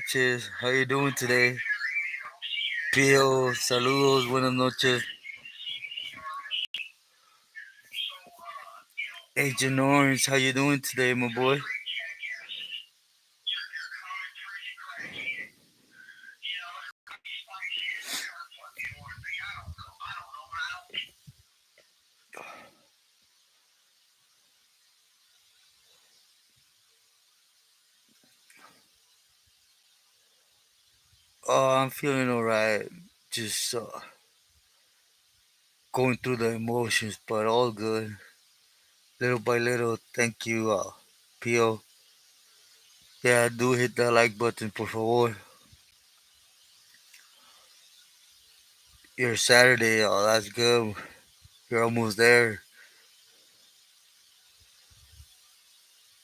noches. How you doing today? Pio, saludos, buenas noches. Agent Orange, how you doing today, my boy? Oh, I'm feeling alright. Just going through the emotions, but all good. Little by little. Thank you, Pio. Yeah, do hit that like button, por favor. Your Saturday, oh, that's good. You're almost there.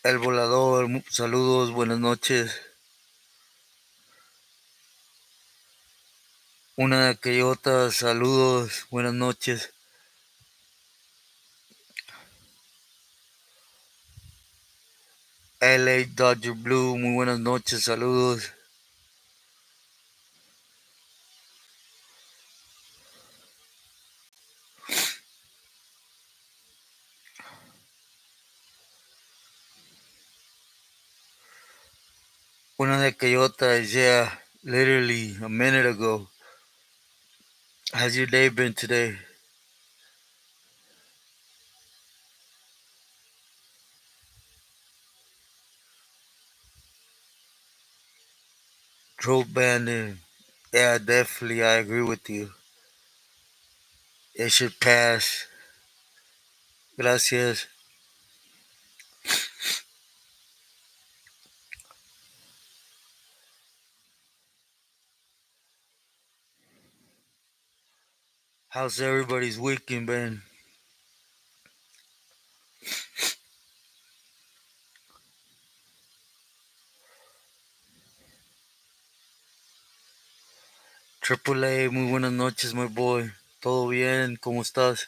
El Volador, saludos, buenas noches. Una de aquellotas, saludos, buenas noches. LA Dodger Blue, muy buenas noches, saludos. Una de aquellotas, yeah, literally a minute ago. How's your day been today? Throat banding. Yeah, definitely, I agree with you. It should pass. Gracias. How's everybody's weekend been? Triple A, muy buenas noches, my boy. ¿Todo bien? ¿Cómo estás?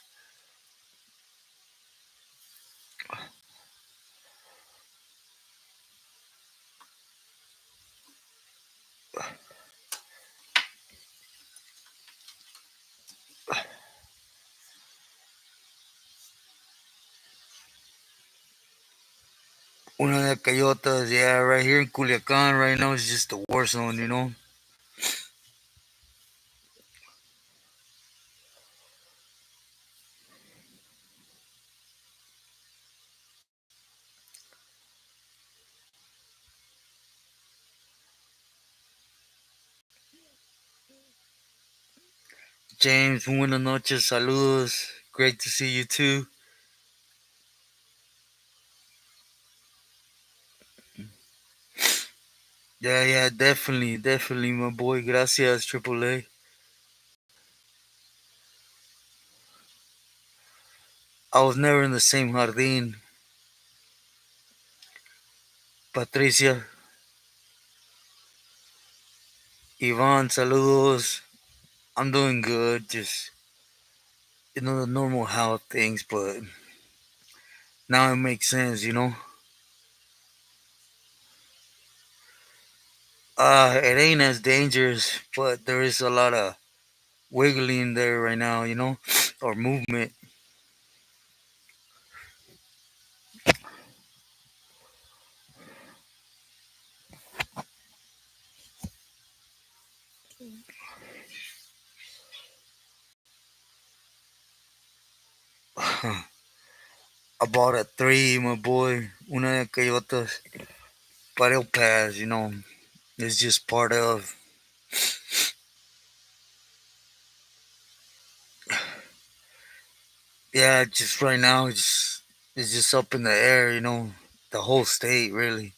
Una de aquellotas, yeah, right here in Culiacan right now is just a war zone, you know? James, muy buenas noches, saludos. Great to see you too. Yeah, definitely, my boy. Gracias, Triple A. I was never in the same jardín. Patricia, Ivan, saludos. I'm doing good, just, the normal health things, but now it makes sense, you know? It ain't as dangerous, but there is a lot of wiggling there right now, you know? Or movement. About a three, my boy. Una de aquellotas. But it'll pass, you know? It's just part of. Yeah, just right now, it's just up in the air, you know? The whole state, really.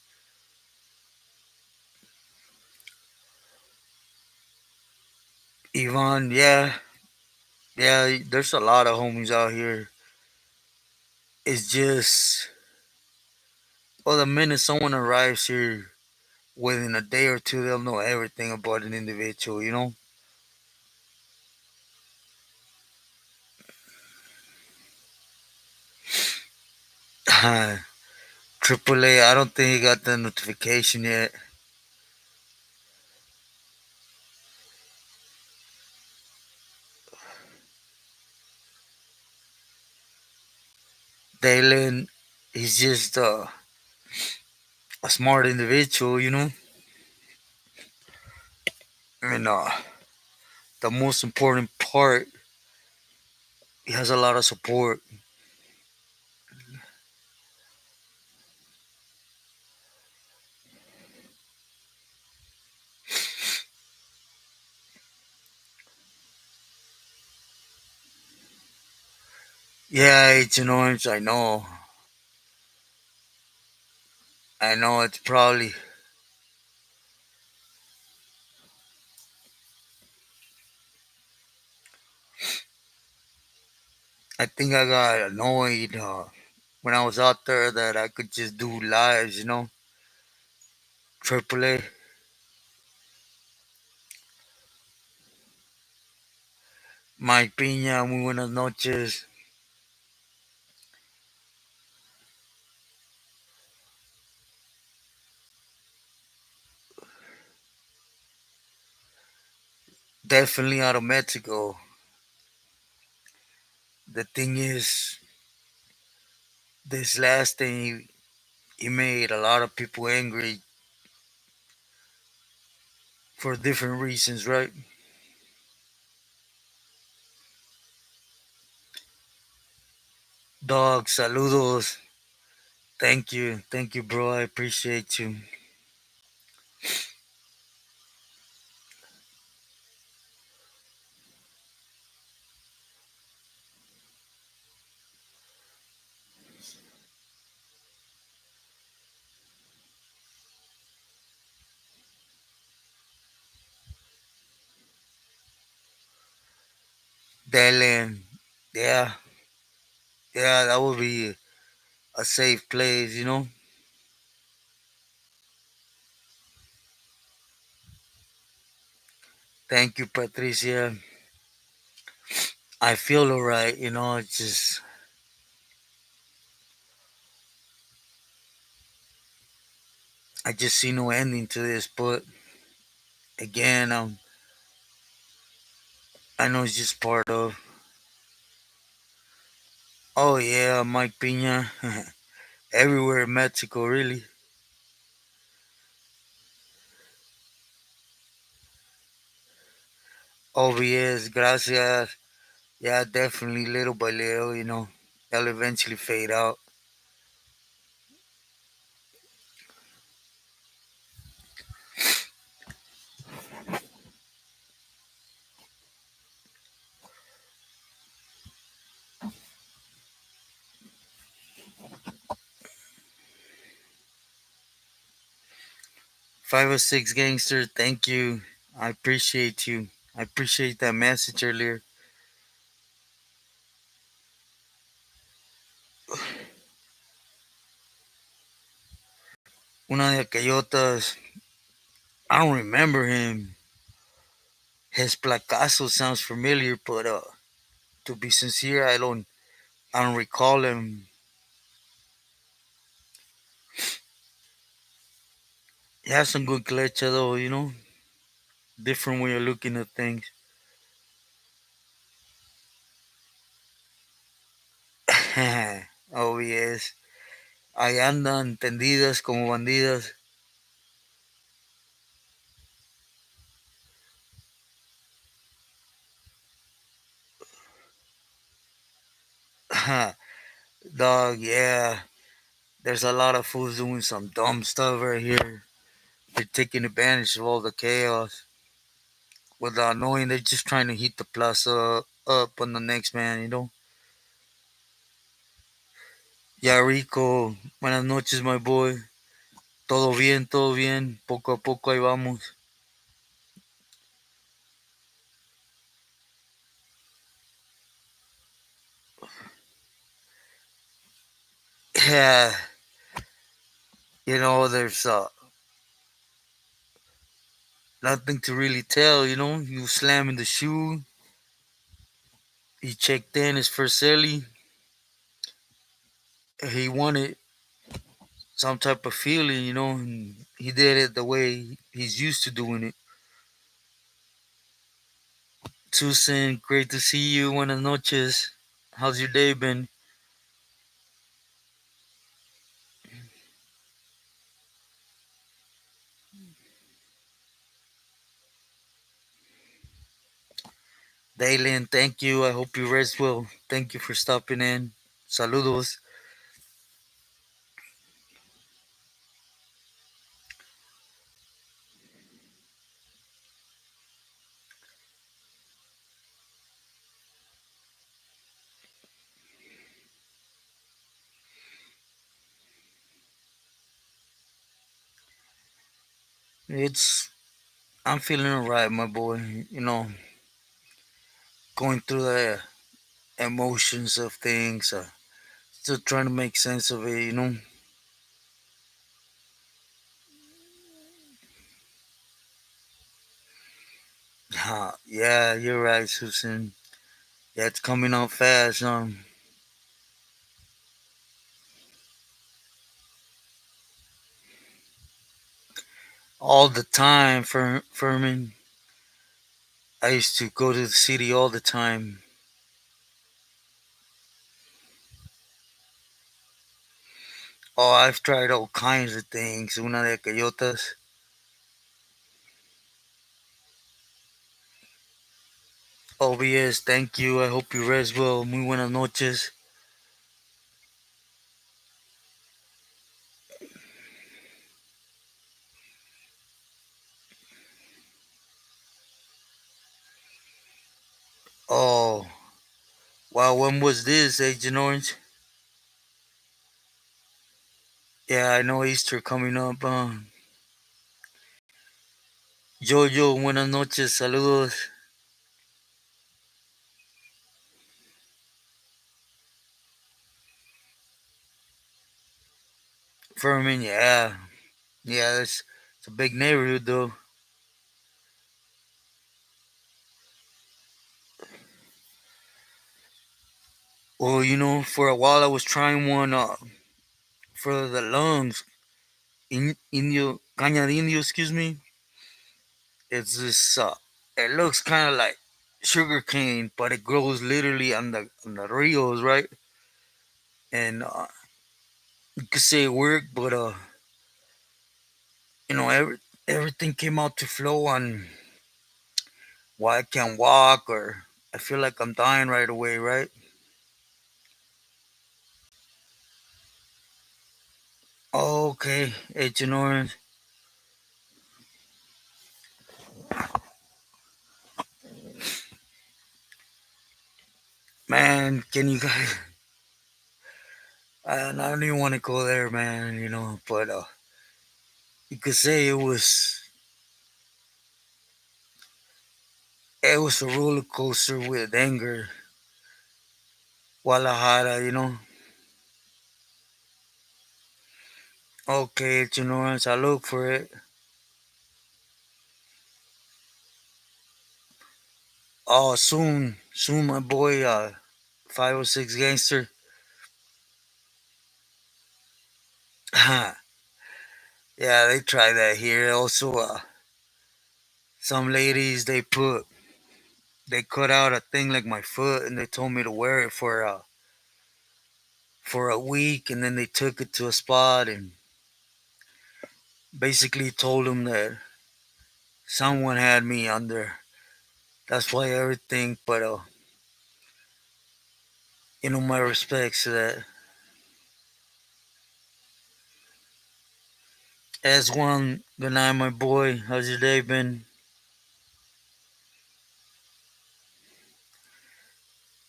Ivan, yeah, there's a lot of homies out here. It's just, well, the minute someone arrives here, within a day or two, they'll know everything about an individual, you know? Triple A, I don't think he got the notification yet. Dalen, he's just a smart individual, you know. And the most important part, he has a lot of support. Yeah, Agent Orange, I know. I know it's probably. I think I got annoyed when I was out there that I could just do lives, you know. Triple A. Mike Piña, muy buenas noches. Definitely out of Mexico. The thing is, this last thing, he made a lot of people angry for different reasons, right? Dog, saludos. Thank you, bro. I appreciate you. Dylan, yeah, yeah, that would be a safe place, you know. Thank you, Patricia. I feel alright, you know. It's just I just see no ending to this, but again, I know it's just part of. Oh yeah, Mike Pina, everywhere in Mexico, really. OBS, gracias. Yeah, definitely, little by little, you know, they'll eventually fade out. 506 Gangster, thank you. I appreciate you. I appreciate that message earlier. Una de aquellotas, I don't remember him. His placazo sounds familiar, but to be sincere, I don't recall him. He has some good clecha though, you know, different way of looking at things. Oh yes, ahí andan tendidas como bandidas. Dog, yeah. There's a lot of fools doing some dumb stuff right here. They're taking advantage of all the chaos without knowing they're just trying to heat the plaza up on the next man, you know. Ya Rico, buenas noches, my boy. Todo bien, todo bien. Poco a poco ahí vamos. Yeah, you know, there's nothing to really tell, you know. You slamming the shoe. He checked in his first celly. He wanted some type of feeling, you know, and he did it the way he's used to doing it. Susan, great to see you. Buenas noches. How's your day been? Dalen, thank you. I hope you rest well. Thank you for stopping in. Saludos. It's I'm feeling alright, my boy. Going through the emotions of things. Still trying to make sense of it. Yeah, you're right, Susan. Yeah, it's coming up fast. All the time, Furman. I used to go to the city all the time. Oh, I've tried all kinds of things. Una de cayotas. OBS, thank you. I hope you rest well. Muy buenas noches. Oh, wow. When was this, Agent Orange? Yeah, I know Easter coming up. Jojo, buenas noches. Saludos. Furman, yeah. Yeah, it's a big neighborhood, though. Well, for a while I was trying one for the lungs. Caña de Indio, excuse me. It's this, it looks kind of like sugar cane, but it grows literally on the rios, right? And you could say it worked, but everything came out to flow on why I can't walk or I feel like I'm dying right away, right? Okay, Agent Orange. Man, can you guys? I don't even want to go there, man. But you could say it was a roller coaster with anger, Guadalajara. Okay, Agent Orange. I look for it. Oh, soon, my boy. 506 gangster. Yeah, they try that here. Also, some ladies they cut out a thing like my foot and they told me to wear it for a week, and then they took it to a spot and basically told them that someone had me under. That's why everything. But my respects to that. As one, good night, my boy. How's your day been?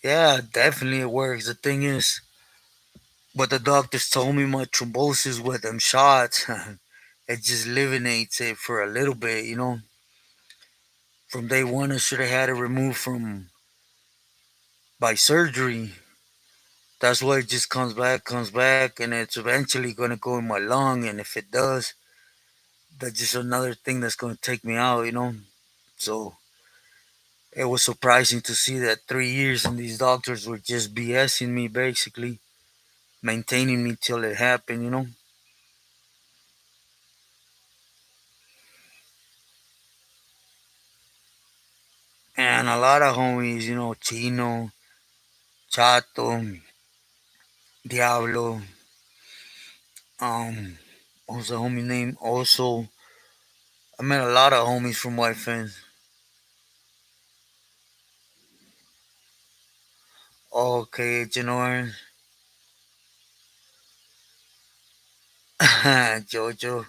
Yeah, definitely it works. The thing is, but the doctors told me my thrombosis with them shots, it just eliminates it for a little bit. From day one, I should have had it removed from by surgery. That's why it just comes back, and it's eventually gonna go in my lung. And if it does, that's just another thing that's gonna take me out. So it was surprising to see that 3 years and these doctors were just BSing me, basically maintaining me till it happened. And a lot of homies, Chino, Chato, Diablo, um, what was the homie name? Also, I met a lot of homies from White Fence. Okay, Janoran. Jojo.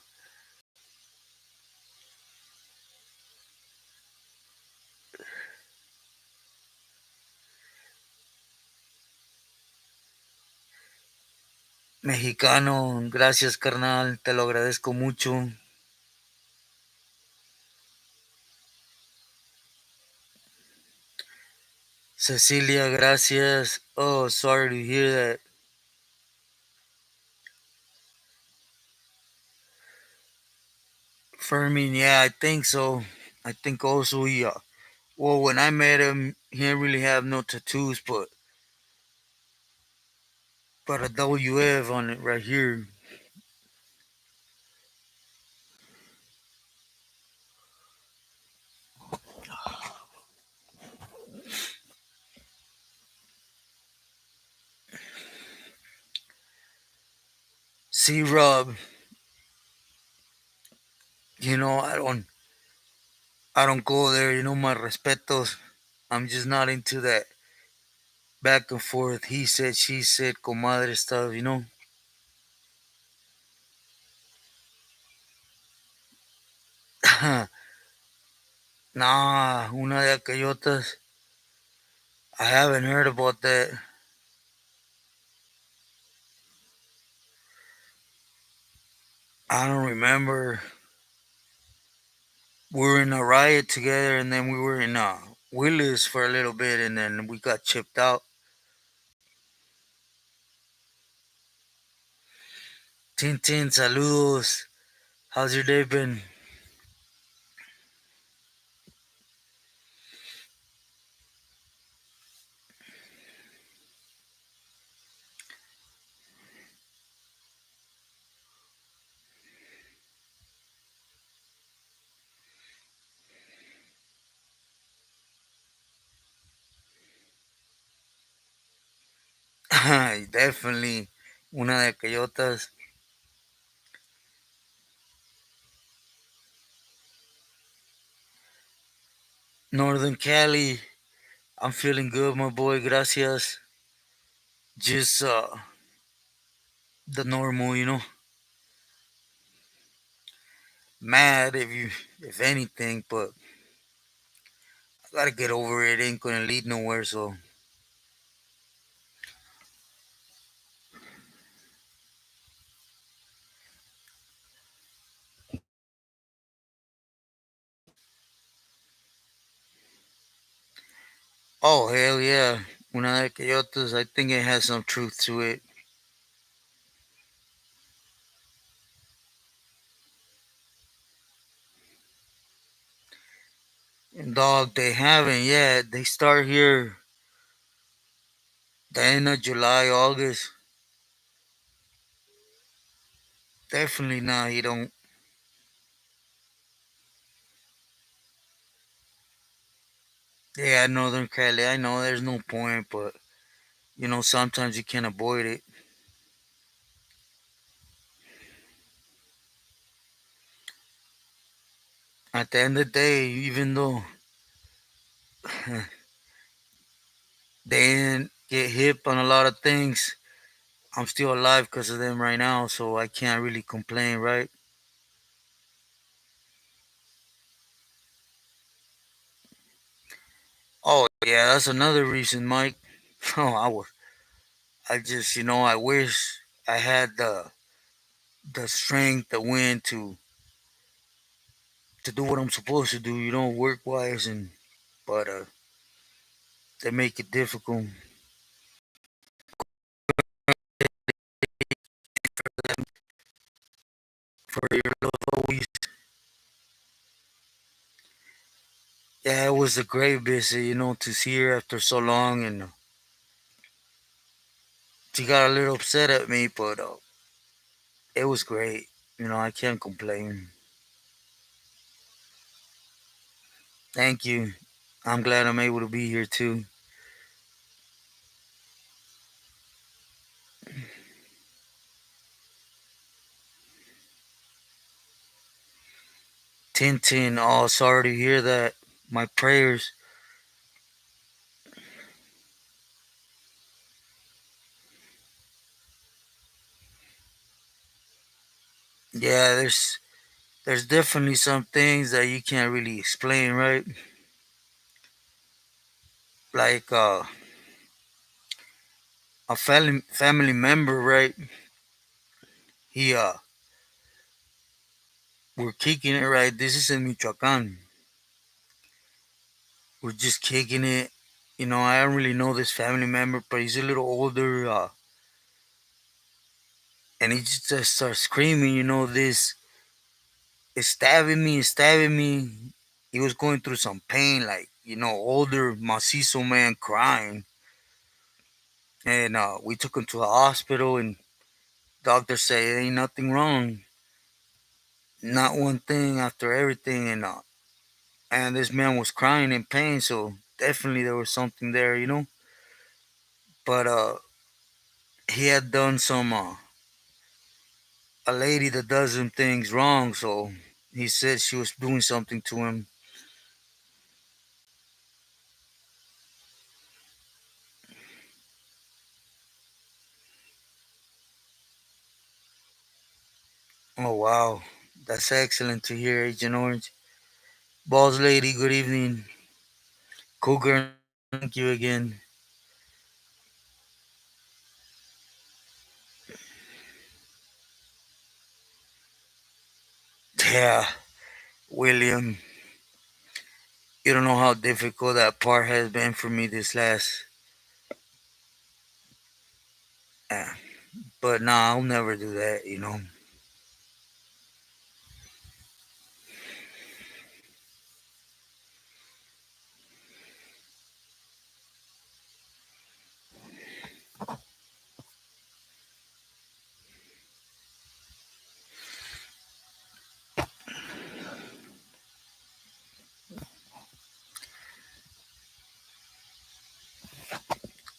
Mexicano, gracias carnal, te lo agradezco mucho. Cecilia, gracias. Oh, sorry to hear that. Fermin, yeah, I think so. I think also well, when I met him, he didn't really have no tattoos, but a WF on it right here. See, Rob, I don't go there. My respetos. I'm just not into that back and forth. He said, she said, comadre stuff. Nah, una de aquellotas. I haven't heard about that. I don't remember. We were in a riot together, and then we were in Willis for a little bit, and then we got chipped out. Tintin, saludos. How's your day been? Definitely una de aquellotas. Northern Cali. I'm feeling good, my boy. Gracias. Just the normal. Mad if anything, but I gotta get over it. Ain't gonna lead nowhere. So, oh hell yeah, una de aquellotas. I think it has some truth to it. And dog, they haven't yet. They start here the end of July, August. Definitely not. He don't. Yeah, Northern Cali. I know there's no point, but sometimes you can't avoid it. At the end of the day, even though they didn't get hip on a lot of things, I'm still alive because of them right now, so I can't really complain, right? Oh yeah, that's another reason, Mike. Oh, I just, I wish I had the strength, the wind to do what I'm supposed to do, work wise, but they make it difficult for your love always. Yeah, it was a great visit, to see her after so long, and she got a little upset at me, but it was great. I can't complain. Thank you. I'm glad I'm able to be here too. Tintin, oh, sorry to hear that. My prayers. Yeah, there's definitely some things that you can't really explain, right? Like a family member, right? He we're kicking it, right? This is in Michoacan. We're just kicking it. You know, I don't really know this family member, but he's a little older, and he just starts screaming. You know, this is stabbing me, it's stabbing me. He was going through some pain, like older macizo man crying, and we took him to the hospital, and doctor say ain't nothing wrong, not one thing after everything, and this man was crying in pain, so definitely there was something there, But he had done some a lady that does some things wrong, so he said she was doing something to him. Oh wow, that's excellent to hear, Agent Orange. Boss lady, good evening. Cougar, thank you again. Yeah, William, you don't know how difficult that part has been for me this last. Uh, but nah, I'll never do that.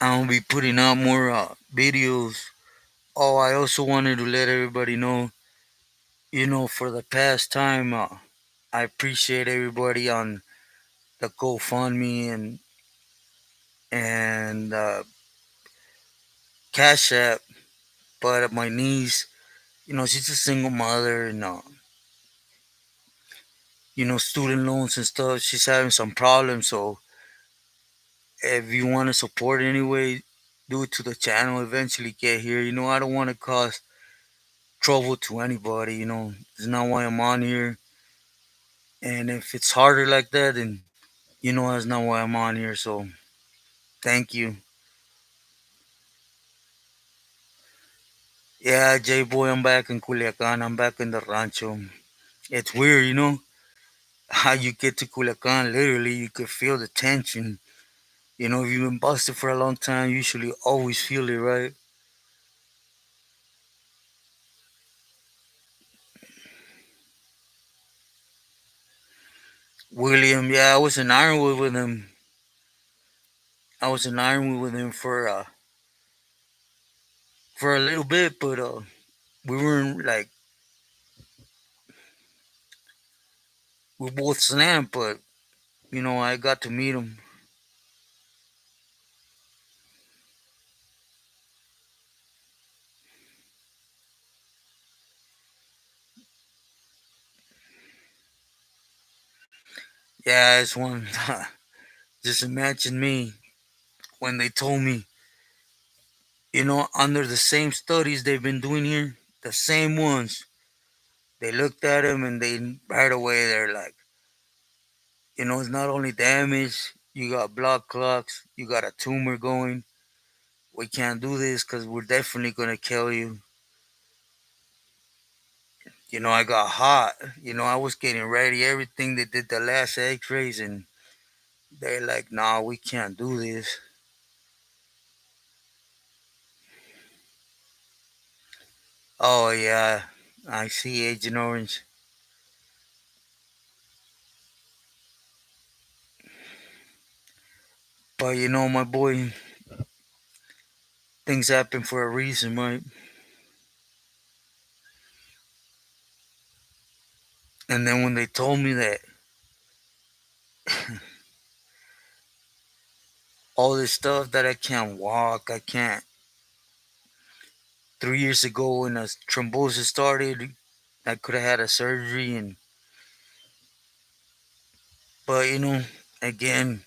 I'll be putting out more videos. Oh, I also wanted to let everybody know, for the past time, I appreciate everybody on the GoFundMe and Cash App. But my niece, she's a single mother, and student loans and stuff. She's having some problems, so if you want to support anyway, do it to the channel. Eventually, get here. I don't want to cause trouble to anybody. It's not why I'm on here. And if it's harder like that, then that's not why I'm on here. So thank you. Yeah, J Boy, I'm back in Culiacan. I'm back in the rancho. It's weird, how you get to Culiacan. Literally, you could feel the tension. If you've been busted for a long time, you usually always feel it, right? William, yeah, I was in Ironwood with him. I was in Ironwood with him for a little bit, but we weren't like we both slammed, but I got to meet him. Yeah, it's one. Just imagine me when they told me, under the same studies they've been doing here, the same ones. They looked at him and they right away they're like, it's not only damage, you got blood clots, you got a tumor going. We can't do this because we're definitely gonna kill you. I got hot. I was getting ready, everything. They did the last X-rays, and they're like, "Nah, we can't do this." Oh yeah, I see Agent Orange. But my boy, things happen for a reason, right? And then when they told me that all this stuff that I can't walk, I can't. 3 years ago when the thrombosis started, I could have had a surgery, and but again,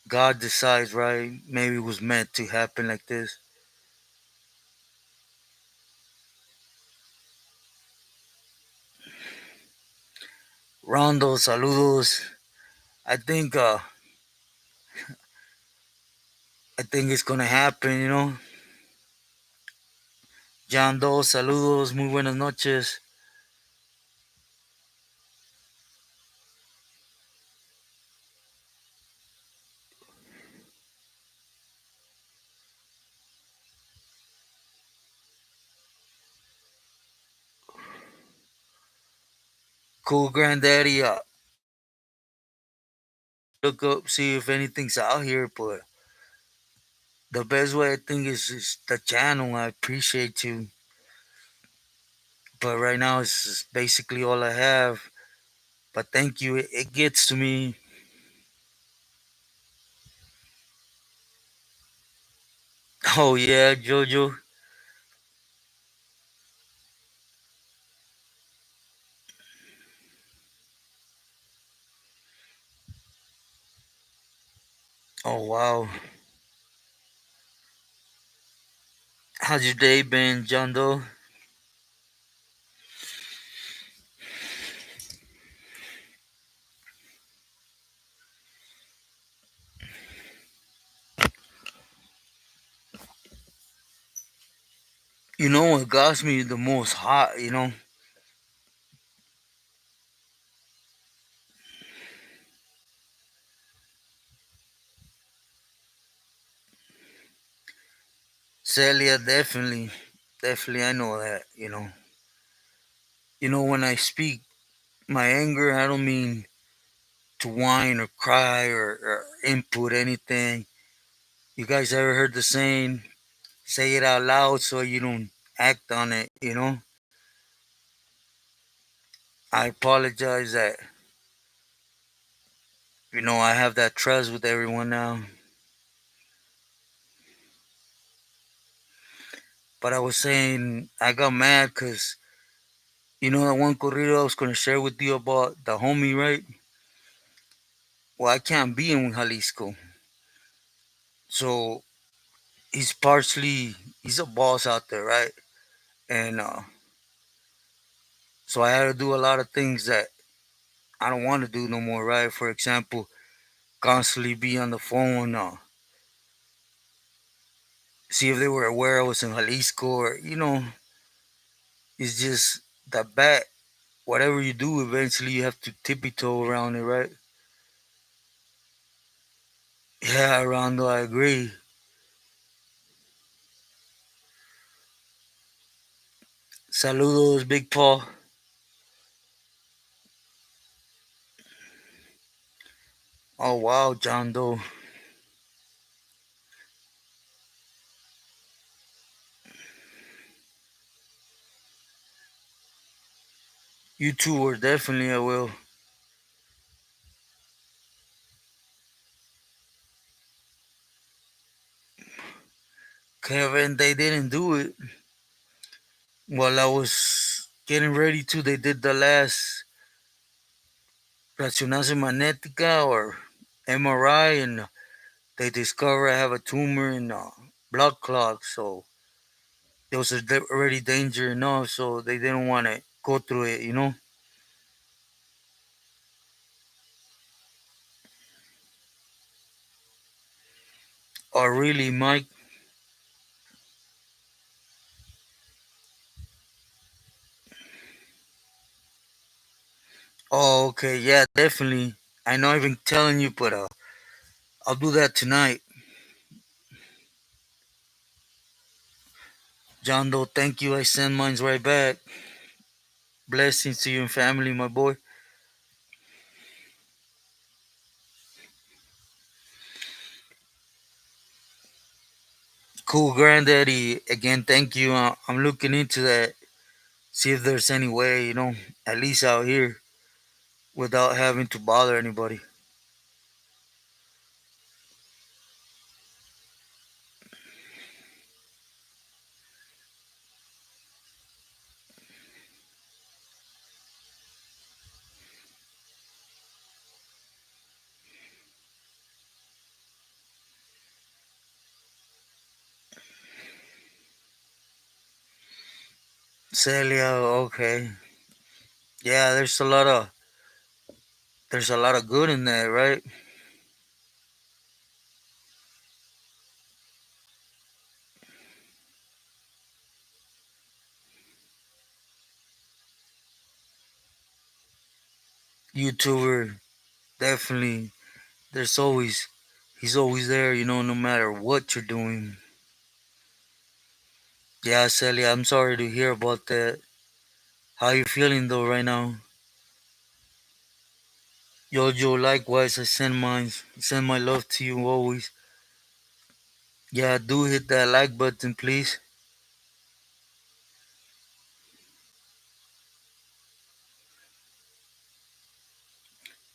God decides, right? Maybe it was meant to happen like this. Rondo, saludos. I think uh I think it's gonna happen. John Doe, saludos, muy buenas noches. Cool granddaddy, look up, see if anything's out here, but the best way I think is the channel. I appreciate you. But right now it's just basically all I have. But thank you. It gets to me. Oh yeah, Jojo. Oh wow. How's your day been, John Doe? You know what got me the most hot? Celia, definitely. Definitely I know that. When I speak my anger, I don't mean to whine or cry or input anything. You guys ever heard the saying, say it out loud so you don't act on it? I apologize that I have that trust with everyone now. But I was saying I got mad because that one corrido I was going to share with you about the homie, right? Well, I can't be in Jalisco. So he's a boss out there, right? And so I had to do a lot of things that I don't want to do no more, right? For example, constantly be on the phone, see if they were aware I was in Jalisco, or it's just that bad. Whatever you do, eventually you have to tippy toe around it, right? Yeah, Rondo, I agree. Saludos, Big Paul. Oh wow, John Doe. You two were definitely I will. Kevin, they didn't do it. While I was getting ready to, they did the last resonancia magnética or MRI, and they discovered I have a tumor in blood clot. So it was already danger enough, so they didn't want to go through it. Or really, Mike? Oh, okay, yeah, definitely. I know I've been telling you, but I'll do that tonight. John Doe, thank you. I send mines right back. Blessings to you and family, my boy. Cool, granddaddy. Again, thank you. I'm looking into that. See if there's any way, at least out here, without having to bother anybody. Celia, okay. Yeah, there's a lot of good in that, right? YouTuber, definitely. There's always he's always there, no matter what you're doing. Yeah, Celia, I'm sorry to hear about that. How you feeling though right now? Jojo, likewise, I send my love to you always. Yeah, do hit that like button, please.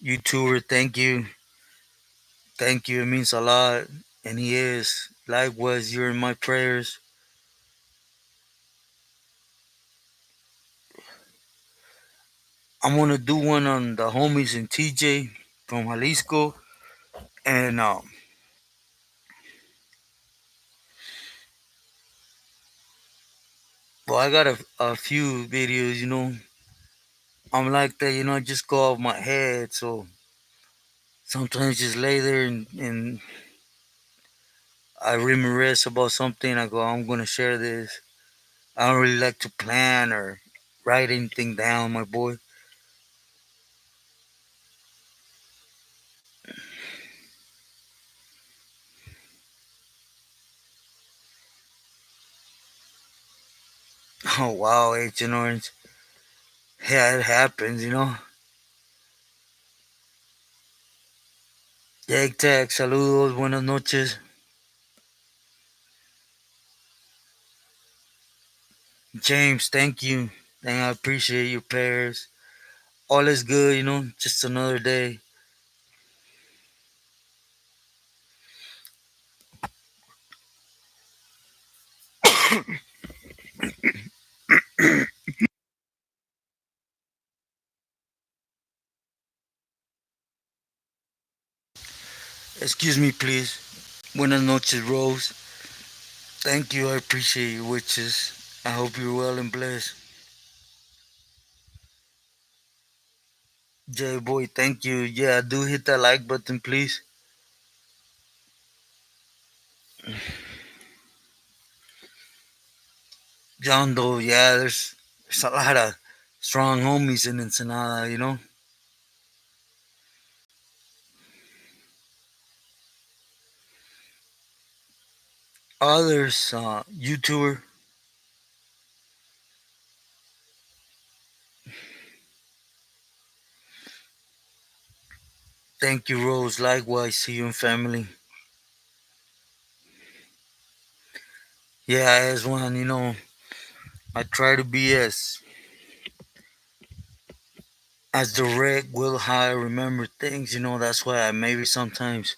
YouTuber, thank you. It means a lot, and he is. Likewise, you're in my prayers. I'm gonna do one on the homies in TJ from Jalisco, and well, I got a few videos. I'm like that. I just go off my head, so sometimes just lay there and I reminisce about something. I go, I'm gonna share this. I don't really like to plan or write anything down, my boy. Oh wow, Agent Orange. Yeah, it happens. Jake Tag, saludos, buenas noches. James, thank you. And I appreciate your prayers. All is good, just another day. Excuse me, please. Buenas noches, Rose. Thank you, I appreciate your wishes. I hope you're well and blessed. J Boy, thank you. Yeah, do hit that like button, please. John Doe, yeah, there's a lot of strong homies in Ensenada. Others, YouTuber, thank you, Rose. Likewise, see you and family. Yeah, as one, I try to be as direct will how I remember things. That's why I maybe sometimes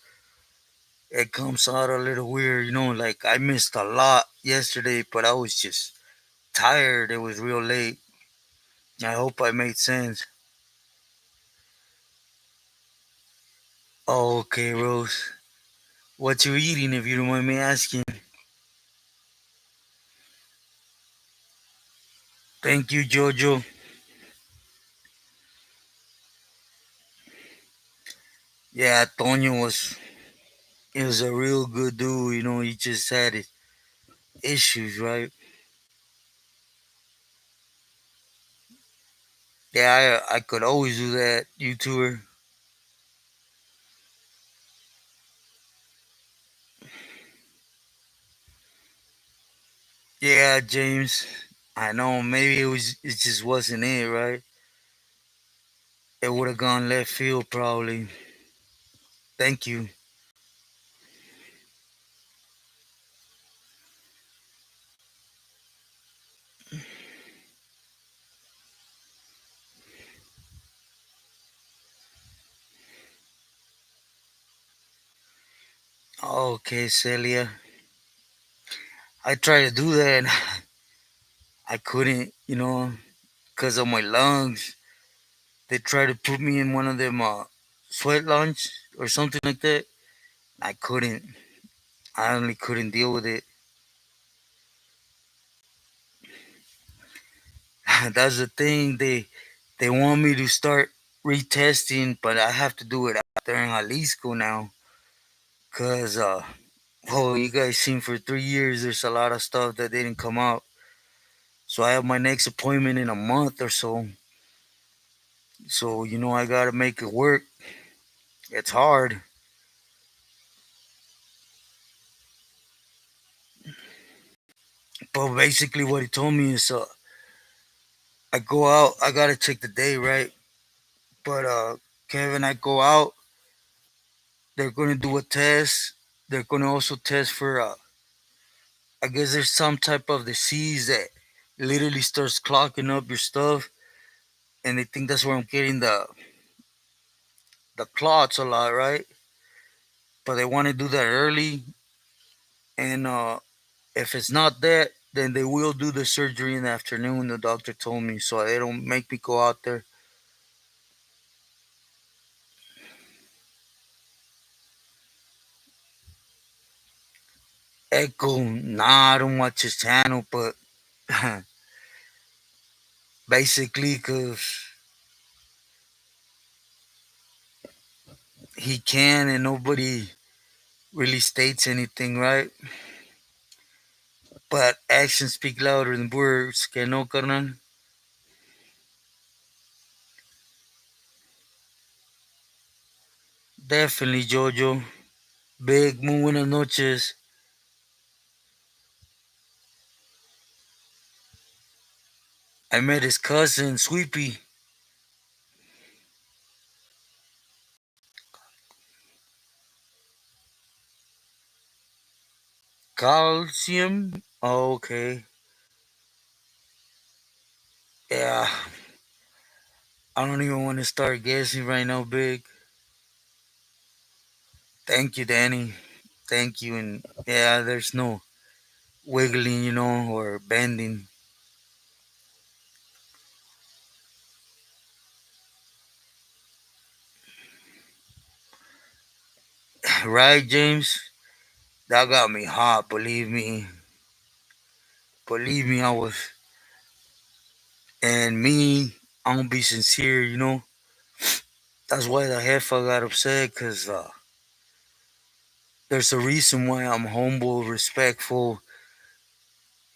it comes out a little weird. Like I missed a lot yesterday, but I was just tired. It was real late. I hope I made sense. Oh, okay, Rose. What you eating, if you don't mind me asking? Thank you, Jojo. Yeah, Toño was a real good dude. He just had his issues, right? Yeah, I could always do that, YouTuber. Yeah, James. I know. Maybe it just wasn't it, right? It would have gone left field probably. Thank you. Okay, Celia. I tried to do that. I couldn't, because of my lungs. They tried to put me in one of them sweat lungs or something like that. I couldn't. I only couldn't deal with it. That's the thing. They want me to start retesting, but I have to do it out there in Jalisco now. Cause oh, you guys seen for 3 years. There's a lot of stuff that didn't come out. So I have my next appointment in a month or so. So I gotta make it work. It's hard, but basically what he told me is, I go out. I gotta check the day, right? But Kevin, I go out. They're gonna do a test. They're gonna also test for. I guess there's some type of disease that literally starts clogging up your stuff, and they think that's where I'm getting the clots a lot, right? But they want to do that early, and if it's not that, then they will do the surgery in the afternoon. The doctor told me, so they don't make me go out there. Echo, nah, I don't watch his channel, but basically, cause he can, and nobody really states anything, right? But actions speak louder than words. Que no, carnal? Definitely, Jojo. Big, muy buenas noches. I met his cousin, Sweepy. Calcium? Oh, okay. Yeah, I don't even want to start guessing right now, Big. Thank you, Danny. Thank you. And yeah, there's no wiggling, or bending. Right, James? That got me hot, believe me. Believe me, I was. And me, I'm gonna be sincere. That's why the Hefa got upset, because there's a reason why I'm humble, respectful.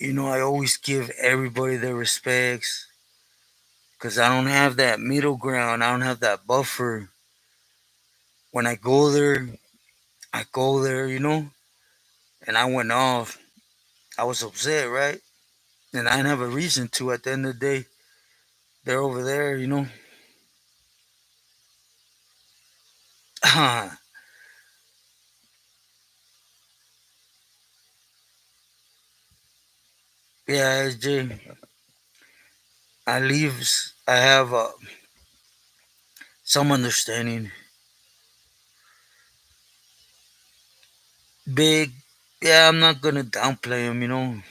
I always give everybody their respects, because I don't have that middle ground. I don't have that buffer. When I go there. And I went off. I was upset, right? And I didn't have a reason to. At the end of the day, they're over there. Yeah, SJ. I leaves. I have some understanding. Big. Yeah, I'm not gonna downplay him.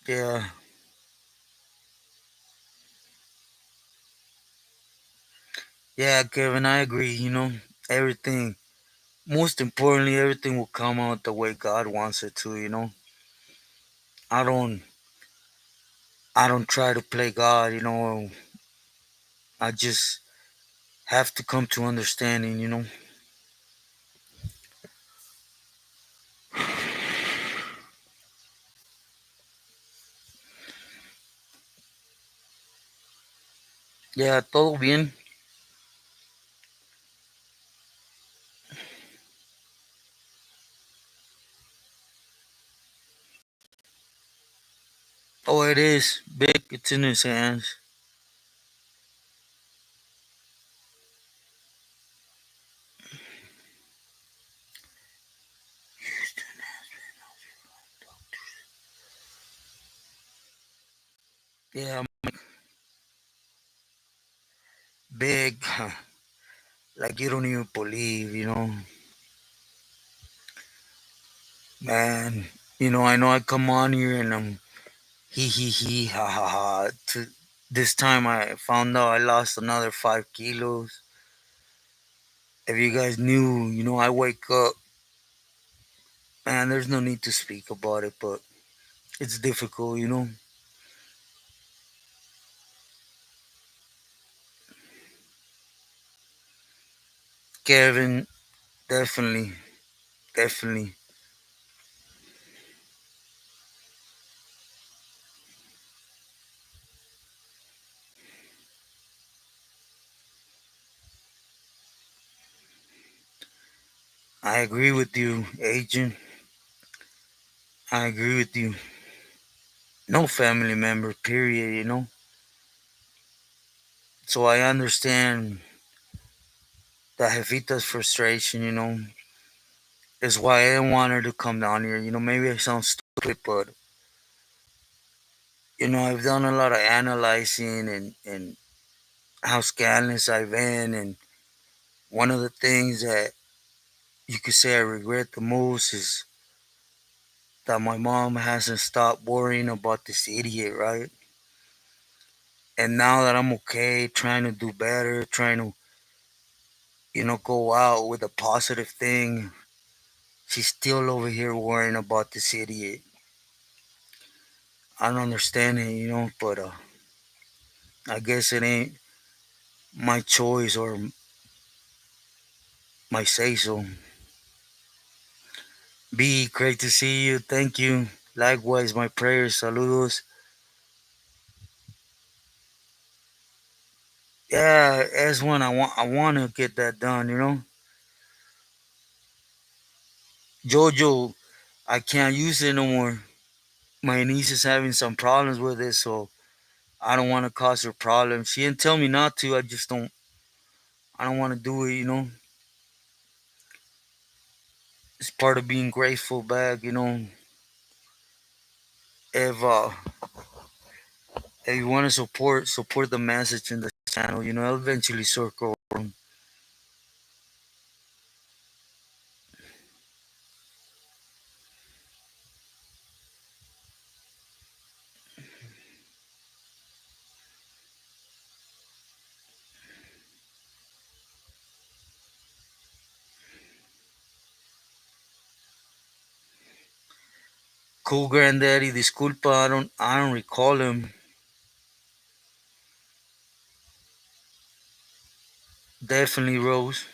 Yeah, yeah, Kevin. I agree. Everything. Most importantly, everything will come out the way God wants it to. I don't. I don't try to play God. I just have to come to understanding. Yeah, todo bien. Oh, it is big. It's in his hands. Yeah, big. Like you don't even believe. Man. I know I come on here and I'm he ha ha ha. This time I found out I lost another 5 kilos. If you guys knew, I wake up. Man, there's no need to speak about it, but It's difficult, you know. Kevin, definitely, definitely. I agree with you, agent. I agree with you. No family member, period, you know. So I understand the Jefita's frustration, you know. Is why I didn't want her to come down here. You know, maybe I sound stupid, but you know, I've done a lot of analyzing and how scandalous I've been, and one of the things that you could say I regret the most is that my mom hasn't stopped worrying about this idiot, right? And now that I'm okay, trying to do better, trying to, you know, go out with a positive thing, she's still over here worrying about this idiot. I don't understand it, you know, but I guess it ain't my choice or my say so. B, great to see you. Thank you. Likewise, my prayers. Saludos. Yeah, as one, I want to get that done. You know, Jojo, I can't use it no more. My niece is having some problems with it, so I don't want to cause her problems. She didn't tell me not to. I just don't. I don't want to do it. You know, it's part of being grateful back. You know, if uh, if you want to support the message in the channel. You know, I'll eventually circle around. Cool, granddaddy. Disculpa, I don't recall him. Definitely Rose.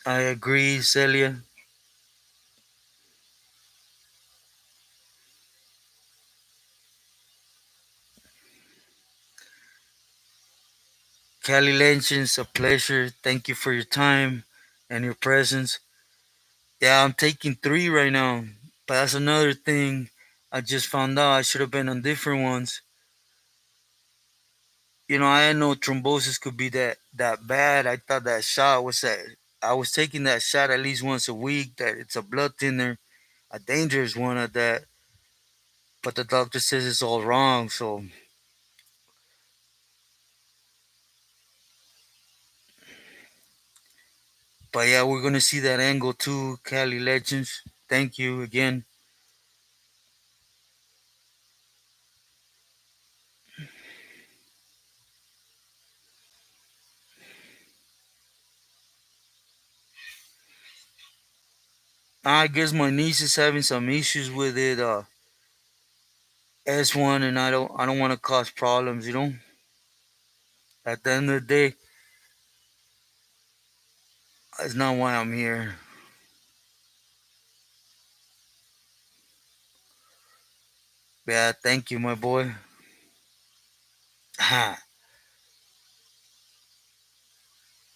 I agree, Celia. Cali Legends, a pleasure. Thank you for your time and your presence. Yeah, I'm taking three right now. But that's another thing. I just found out I should have been on different ones. You know, I didn't know thrombosis could be that bad. I thought that shot was that I was taking that shot at least once a week, that it's a blood thinner, a dangerous one at that. But the doctor says it's all wrong, so but yeah, we're gonna see that angle too, Cali Legends. Thank you again. I guess my niece is having some issues with it, S1, and I don't want to cause problems, you know. At the end of the day, that's not why I'm here. Yeah, thank you, my boy.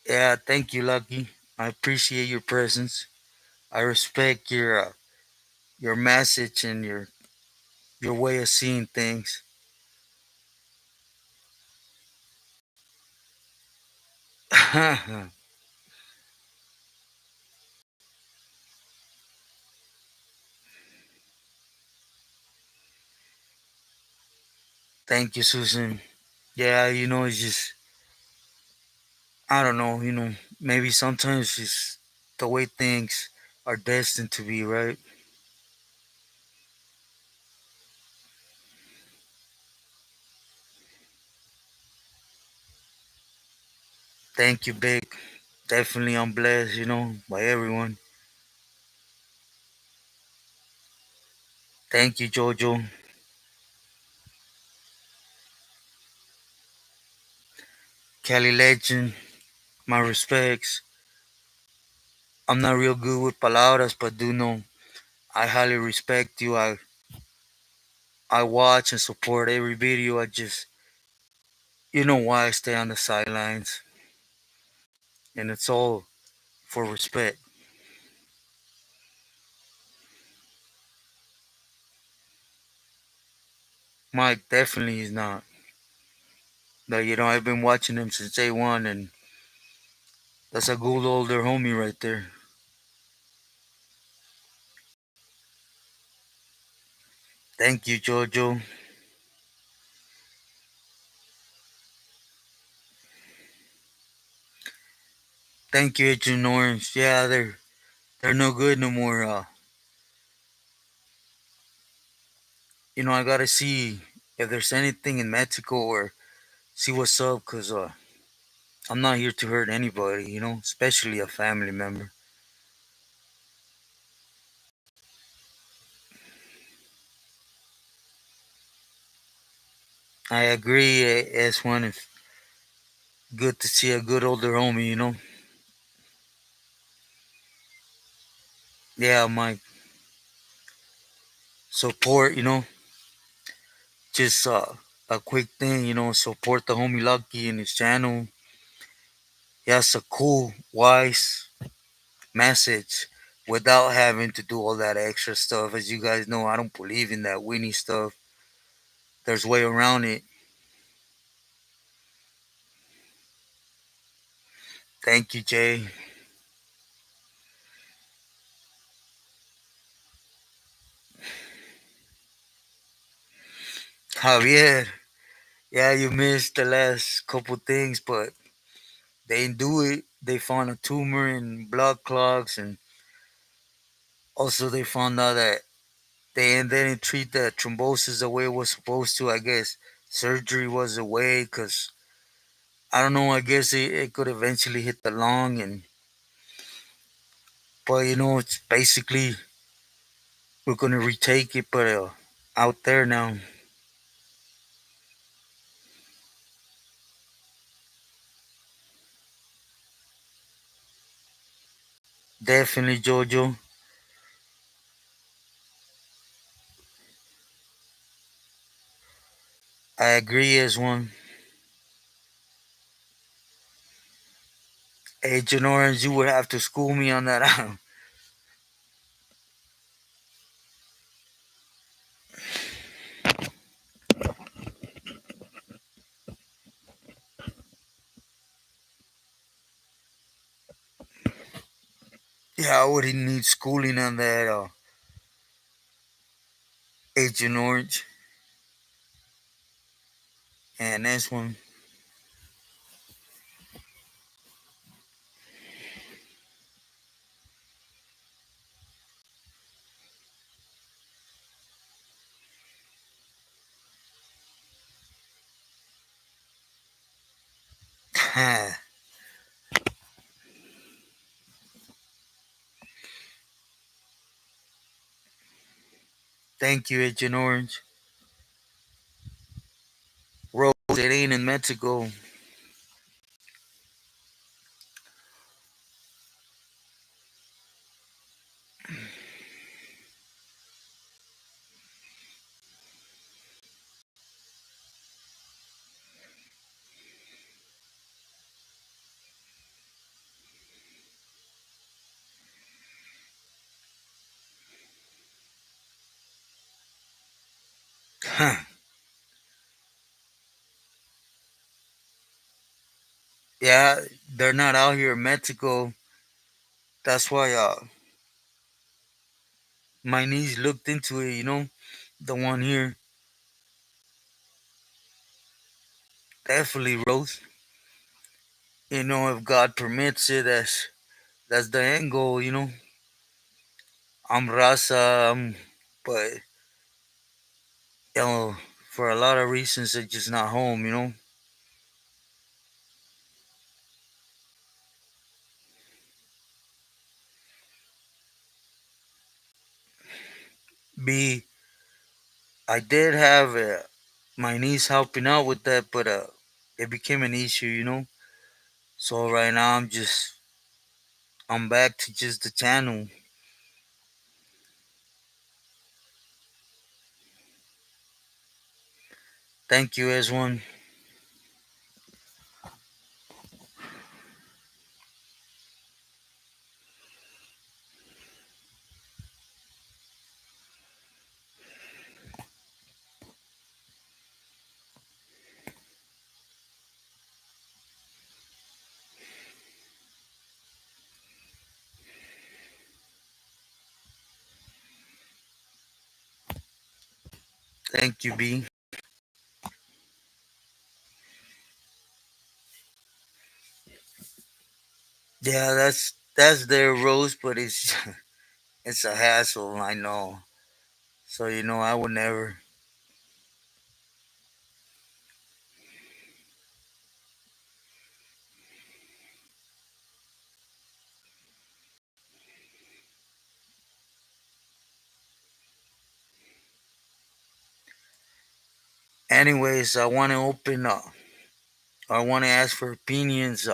Yeah, thank you, Lucky. I appreciate your presence. I respect your message and your way of seeing things. Thank you, Susan. Yeah, you know, it's just I don't know, you know, maybe sometimes it's the way things are destined to be, right? Thank you, Big. Definitely I'm blessed, you know, by everyone. Thank you, Jojo. Cali Legend, my respects. I'm not real good with palabras, but do know I highly respect you. I watch and support every video. I just, you know why I stay on the sidelines. And it's all for respect. Mike definitely is not. But, I've been watching him since day one, and that's a good older homie right there. Thank you, Jojo. Thank you, Agent Orange. Yeah, they're no good no more. I gotta see if there's anything in Mexico or see what's up, cause I'm not here to hurt anybody, especially a family member. I agree, S1. It's good to see a good older homie. Yeah, my support, just a quick thing, support the homie Lucky and his channel. He has a cool, wise message without having to do all that extra stuff. As you guys know, I don't believe in that Winnie stuff. There's way around it. Thank you, Jay. Javier, yeah, you missed the last couple things, but they didn't do it. They found a tumor and blood clots, and also they found out that they didn't treat the thrombosis the way it was supposed to. I guess surgery was the way, because I don't know. I guess it could eventually hit the lung, but it's basically we're gonna retake it, but out there now. Definitely, Jojo. I agree as one. Agent Orange, you would have to school me on that. Yeah, I would need schooling on that, Agent Orange. And this one. Thank you, Agent Orange. Rose, it ain't in Mexico. Yeah, they're not out here in Mexico. That's why my niece looked into it, the one here. Definitely, Rose. If God permits it, that's the end goal, I'm Raza, but for a lot of reasons, it's just not home. B, I did have my niece helping out with that, but it became an issue. So right now I'm back to just the channel. Thank you, S1. Thank you, B. Yeah, that's their rose, but it's it's a hassle. I know. So I would never. Anyways, I want to open up. I want to ask for opinions.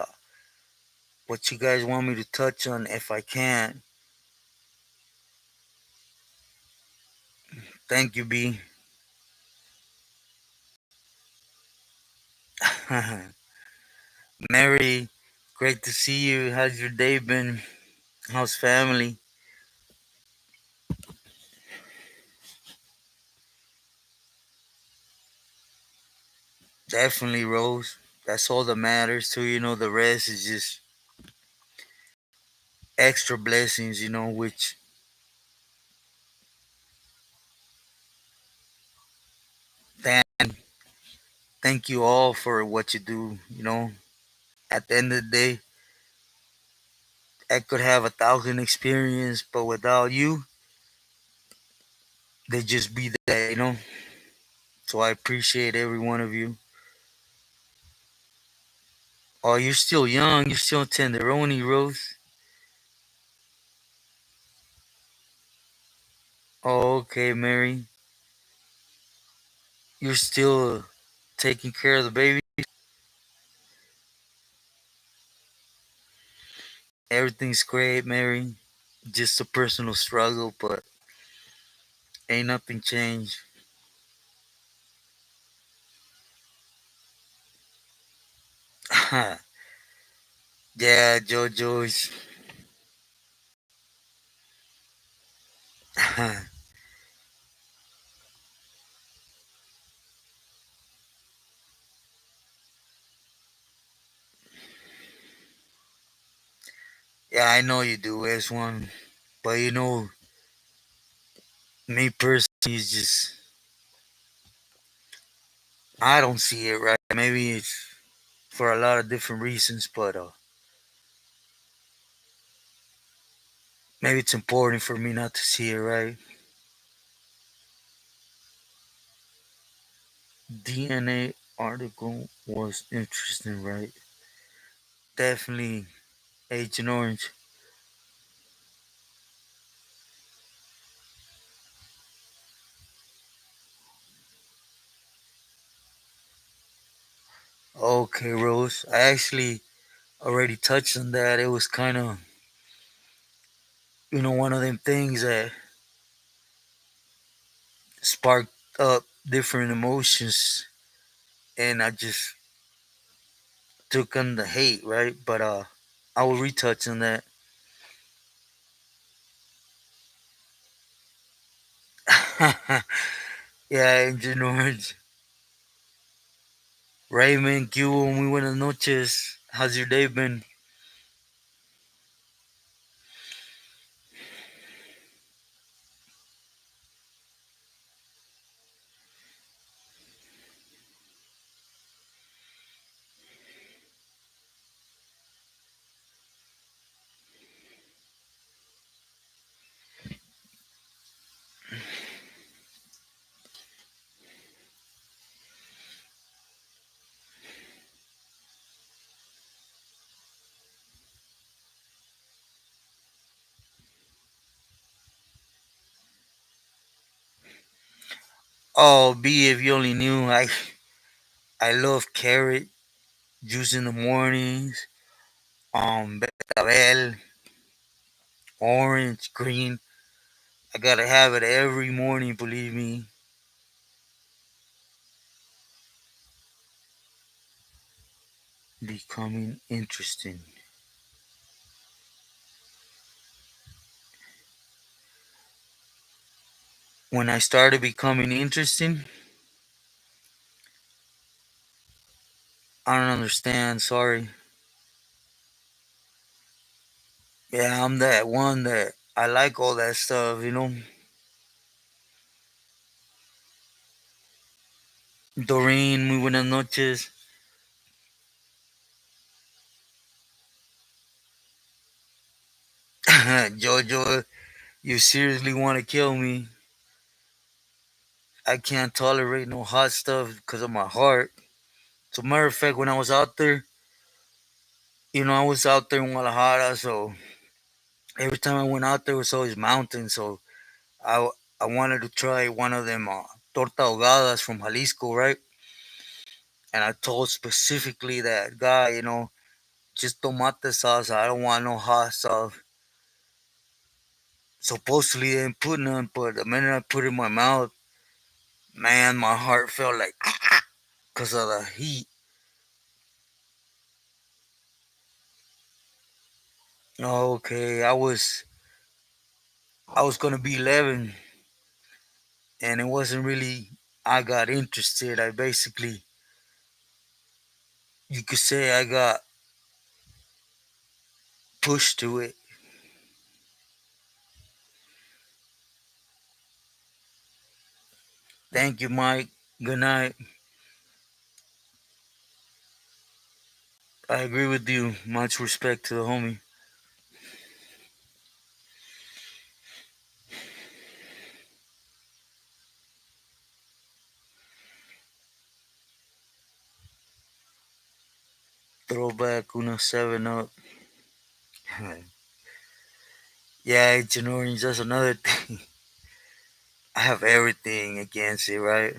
What you guys want me to touch on if I can. Thank you, B. Mary, great to see you. How's your day been? How's family? Definitely, Rose. That's all that matters too. The rest is just extra blessings, which thank, thank you all for what you do. At the end of the day, I could have 1,000 experience, but without you, they just be there. So I appreciate every one of you. Oh, you're still young. You're still tenderoni, Rose. Oh, okay, Mary. You're still taking care of the baby. Everything's great, Mary. Just a personal struggle, but ain't nothing changed. Yeah, JoJo's. Yeah, I know you do, S1. But me personally is just I don't see it right. Maybe it's for a lot of different reasons, but maybe it's important for me not to see it right. DNA article was interesting, right? Definitely Agent Orange. Okay, Rose. I actually already touched on that. It was kind of, one of them things that sparked up different emotions, and I just took on the hate, right? But I will retouch on that. Yeah, Agent Orange. Raymond, Cubo, muy buenas noches. How's your day been? Oh, B, if you only knew, I love carrot juice in the mornings. Betabel, orange, green. I gotta have it every morning. Believe me. Becoming interesting. When I started becoming interesting, I don't understand. Sorry. Yeah, I'm that one that I like all that stuff. Doreen, muy buenas noches. Jojo, you seriously want to kill me? I can't tolerate no hot stuff because of my heart. So, matter of fact, when I was out there, I was out there in Guadalajara, so every time I went out there, it was always mountains. So, I, I wanted to try one of them torta ahogadas from Jalisco, right? And I told specifically that guy, just tomate sauce. I don't want no hot sauce. Supposedly they didn't put none, but the minute I put it in my mouth, man, my heart felt like because of the heat. Okay, I was gonna be 11, and it wasn't really. I got interested. I basically, you could say, I got pushed to it. Thank you, Mike. Good night. I agree with you. Much respect to the homie. Throwback Una 7 up. Yeah, Agent Orange, that's another thing. I have everything against it, right?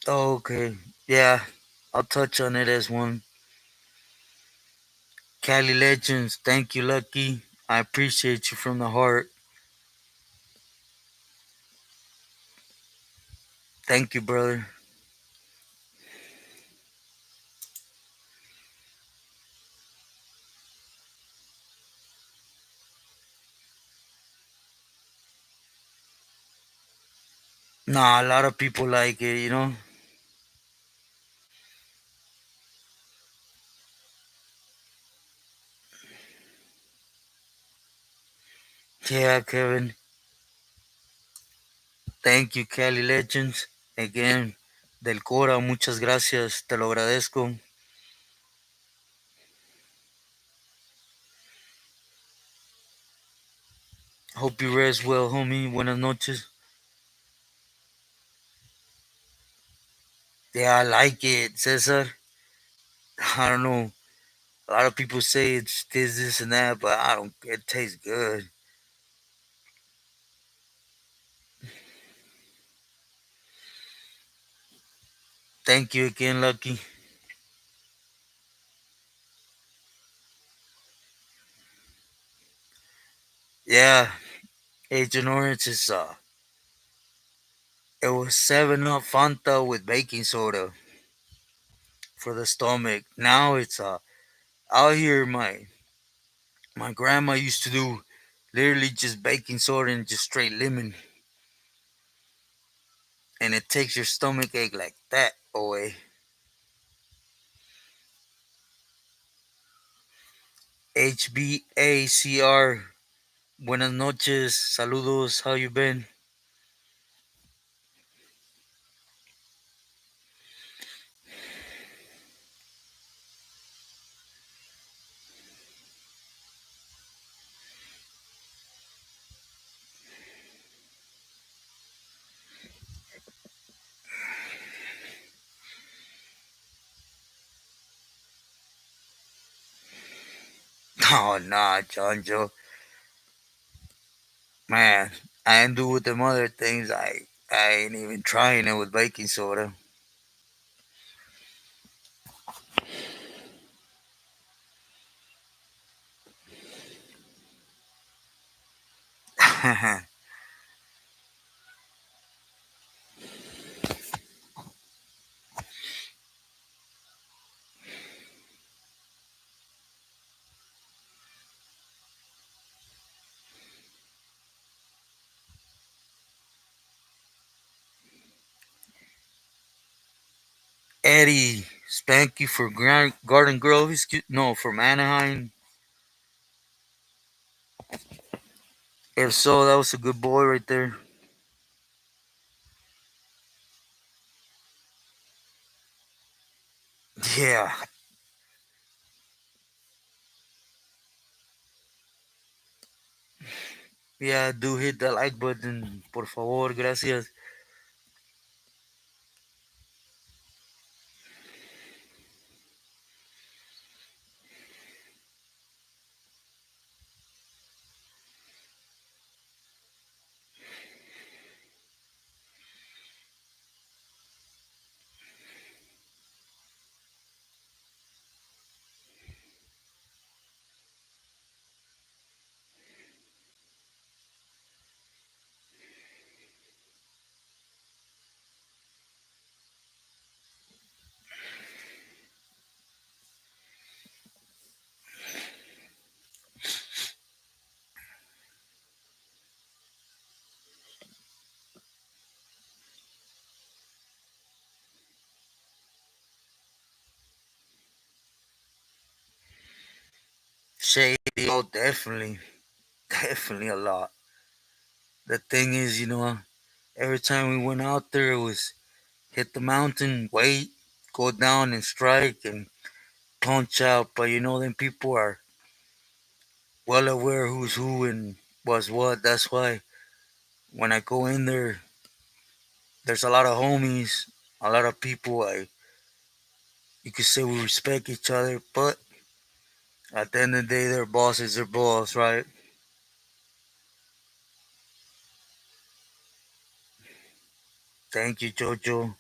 Okay. Yeah, I'll touch on it as one. Cali Legends, thank you, Lucky. I appreciate you from the heart. Thank you, brother. Nah, a lot of people like it. Yeah, Kevin. Thank you, Cali Legends. Again, del Cora, muchas gracias. Te lo agradezco. Hope you rest well, homie. Buenas noches. Yeah, I like it, Cesar. I don't know. A lot of people say it's this, and that, but I don't. It tastes good. Thank you again, Lucky. Yeah, Agent Orange is it was 7 Up Fanta with baking soda for the stomach. Now it's out here my grandma used to do literally just baking soda and just straight lemon, and it takes your stomach ache like that away. HBACR. Buenas noches, saludos. How you been? Oh nah, John Joe. Man, I ain't do with them other things. I ain't even trying it with baking soda. Eddie Spanky for Garden Grove. No, from Anaheim. If so, that was a good boy right there. Yeah. Yeah, do hit the like button, por favor, gracias. Shady, oh, definitely, definitely a lot. The thing is, every time we went out there, it was hit the mountain, wait, go down and strike and punch out. But then people are well aware who's who and was what. That's why when I go in there, there's a lot of homies, a lot of people. You could say we respect each other, but at the end of the day, their boss is their boss, right? Thank you, Jojo.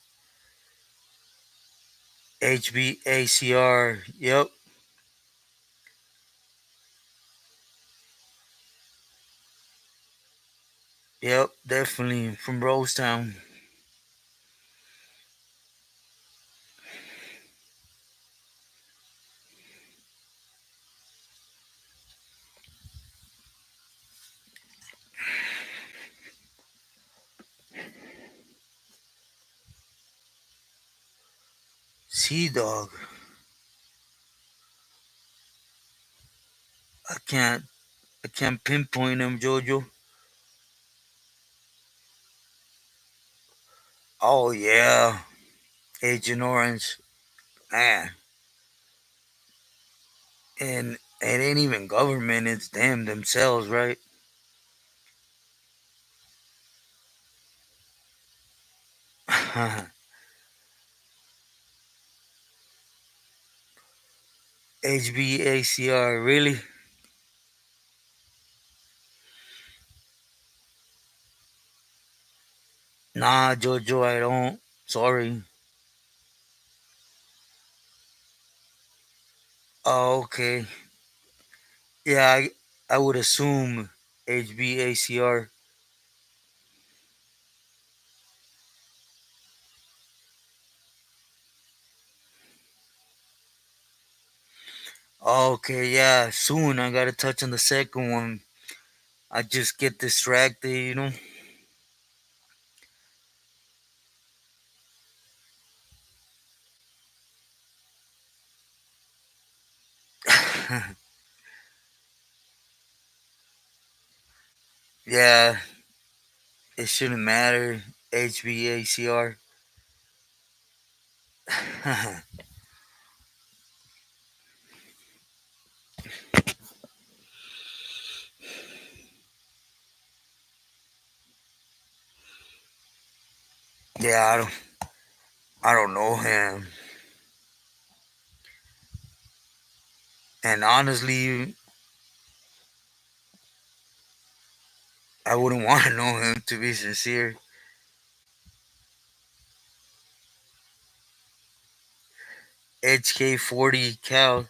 HBACR. Yep, yep, definitely from Rosetown. Sea Dog. I can't, I can't pinpoint him, Jojo. Oh yeah, Agent Orange. Man, and it ain't even government. It's them themselves, right? HBACR. Really? Nah, Jojo, I don't. Sorry. Oh, okay. Yeah, I would assume HBACR. Okay, yeah. Soon I gotta touch on the second one. I just get distracted. Yeah, it shouldn't matter. HBACR. Yeah, I don't know him. And honestly, I wouldn't want to know him, to be sincere. HK40 Cal.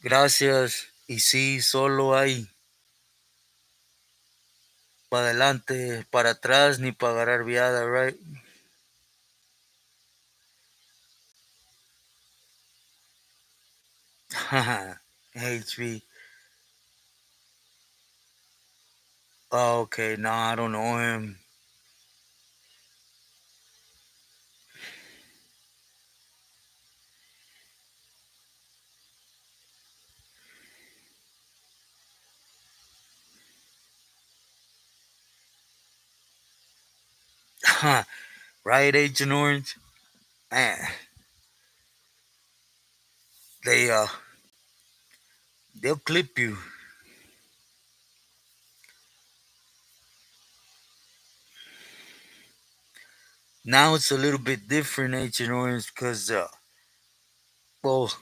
Gracias. Y sí, solo hay para adelante, para atrás, ni para agarrar viada, right? HB. Oh, okay. No, I don't know him. Right, Agent Orange? Man, they they'll clip you. Now it's a little bit different, Agent Orange, because well,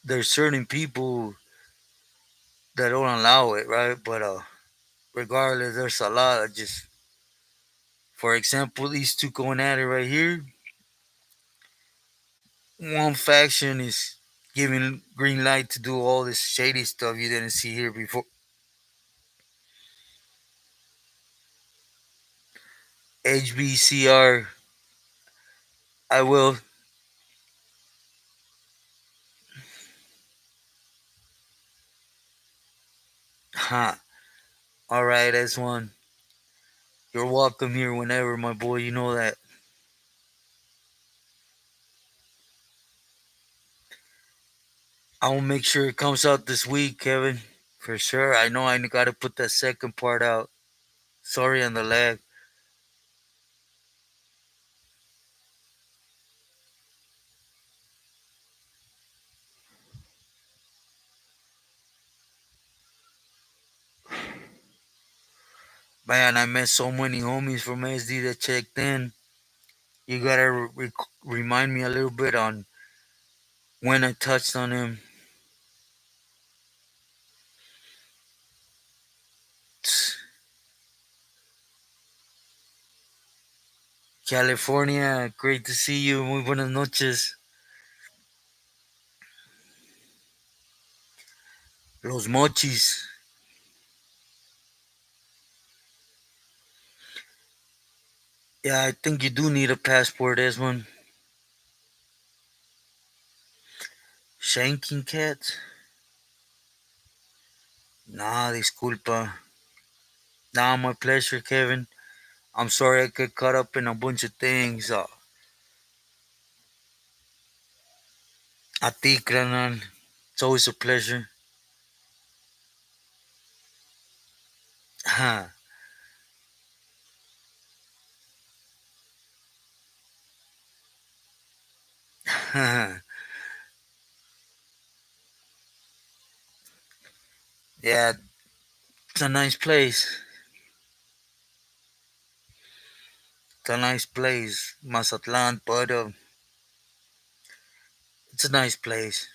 there's certain people that don't allow it, right? But regardless, there's a lot of just, for example, these two going at it right here. One faction is giving green light to do all this shady stuff you didn't see here before. HBCR, I will. Huh. All right, that's one. You're welcome here whenever, my boy. You know that. I will make sure it comes out this week, Kevin. For sure. I know I got to put that second part out. Sorry on the lag. Man, I met so many homies from SD that checked in. You gotta remind me a little bit on when I touched on him. California, great to see you. Muy buenas noches. Los Mochis. Yeah, I think you do need a passport, Desmond. Shanking cats? Nah, disculpa. Nah, my pleasure, Kevin. I'm sorry I get caught up in a bunch of things. A ti, Kranan. It's always a pleasure. Huh. Yeah, it's a nice place. It's a nice place. Mazatlan, but it's a nice place.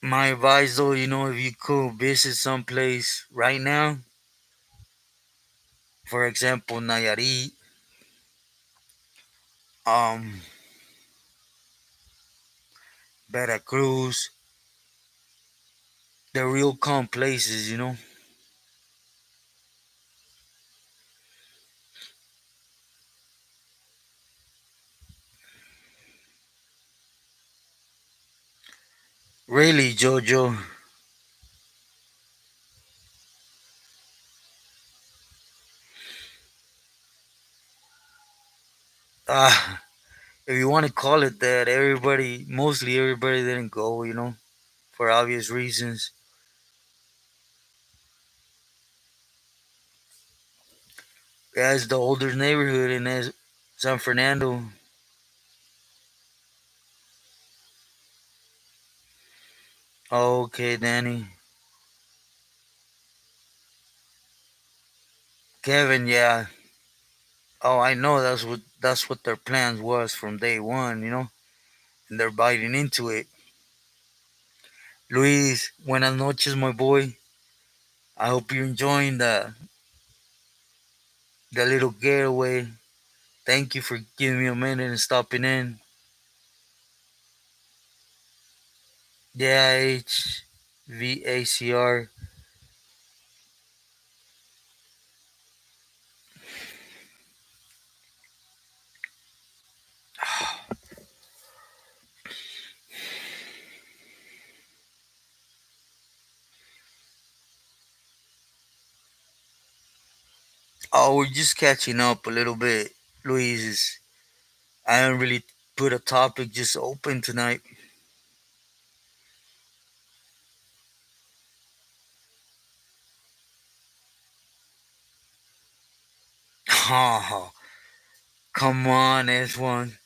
My advice though, if you could visit someplace right now, for example, Nayarit, um, Veracruz, the real calm places. Really, Jojo. Uh, if you want to call it that, mostly everybody didn't go, for obvious reasons. Yeah, it's the older neighborhood in San Fernando. Okay, Danny. Kevin, yeah. Oh, I know that's what their plans was from day one, and they're biting into it. Luis, buenas noches, my boy. I hope you're enjoying the little getaway. Thank you for giving me a minute and stopping in. Yeah, HVACR. Oh, we're just catching up a little bit, Luis. I haven't really put a topic just open tonight. Oh, come on, S1.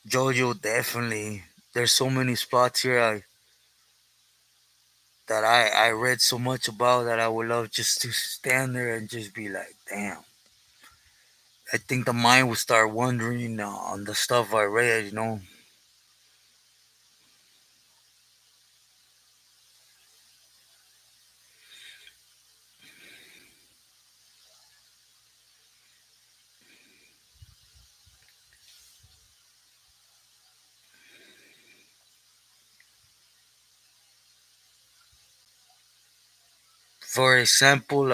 Jojo, definitely. There's so many spots here that I read so much about that I would love just to stand there and just be like, damn. I think the mind would start wondering on the stuff I read. For example,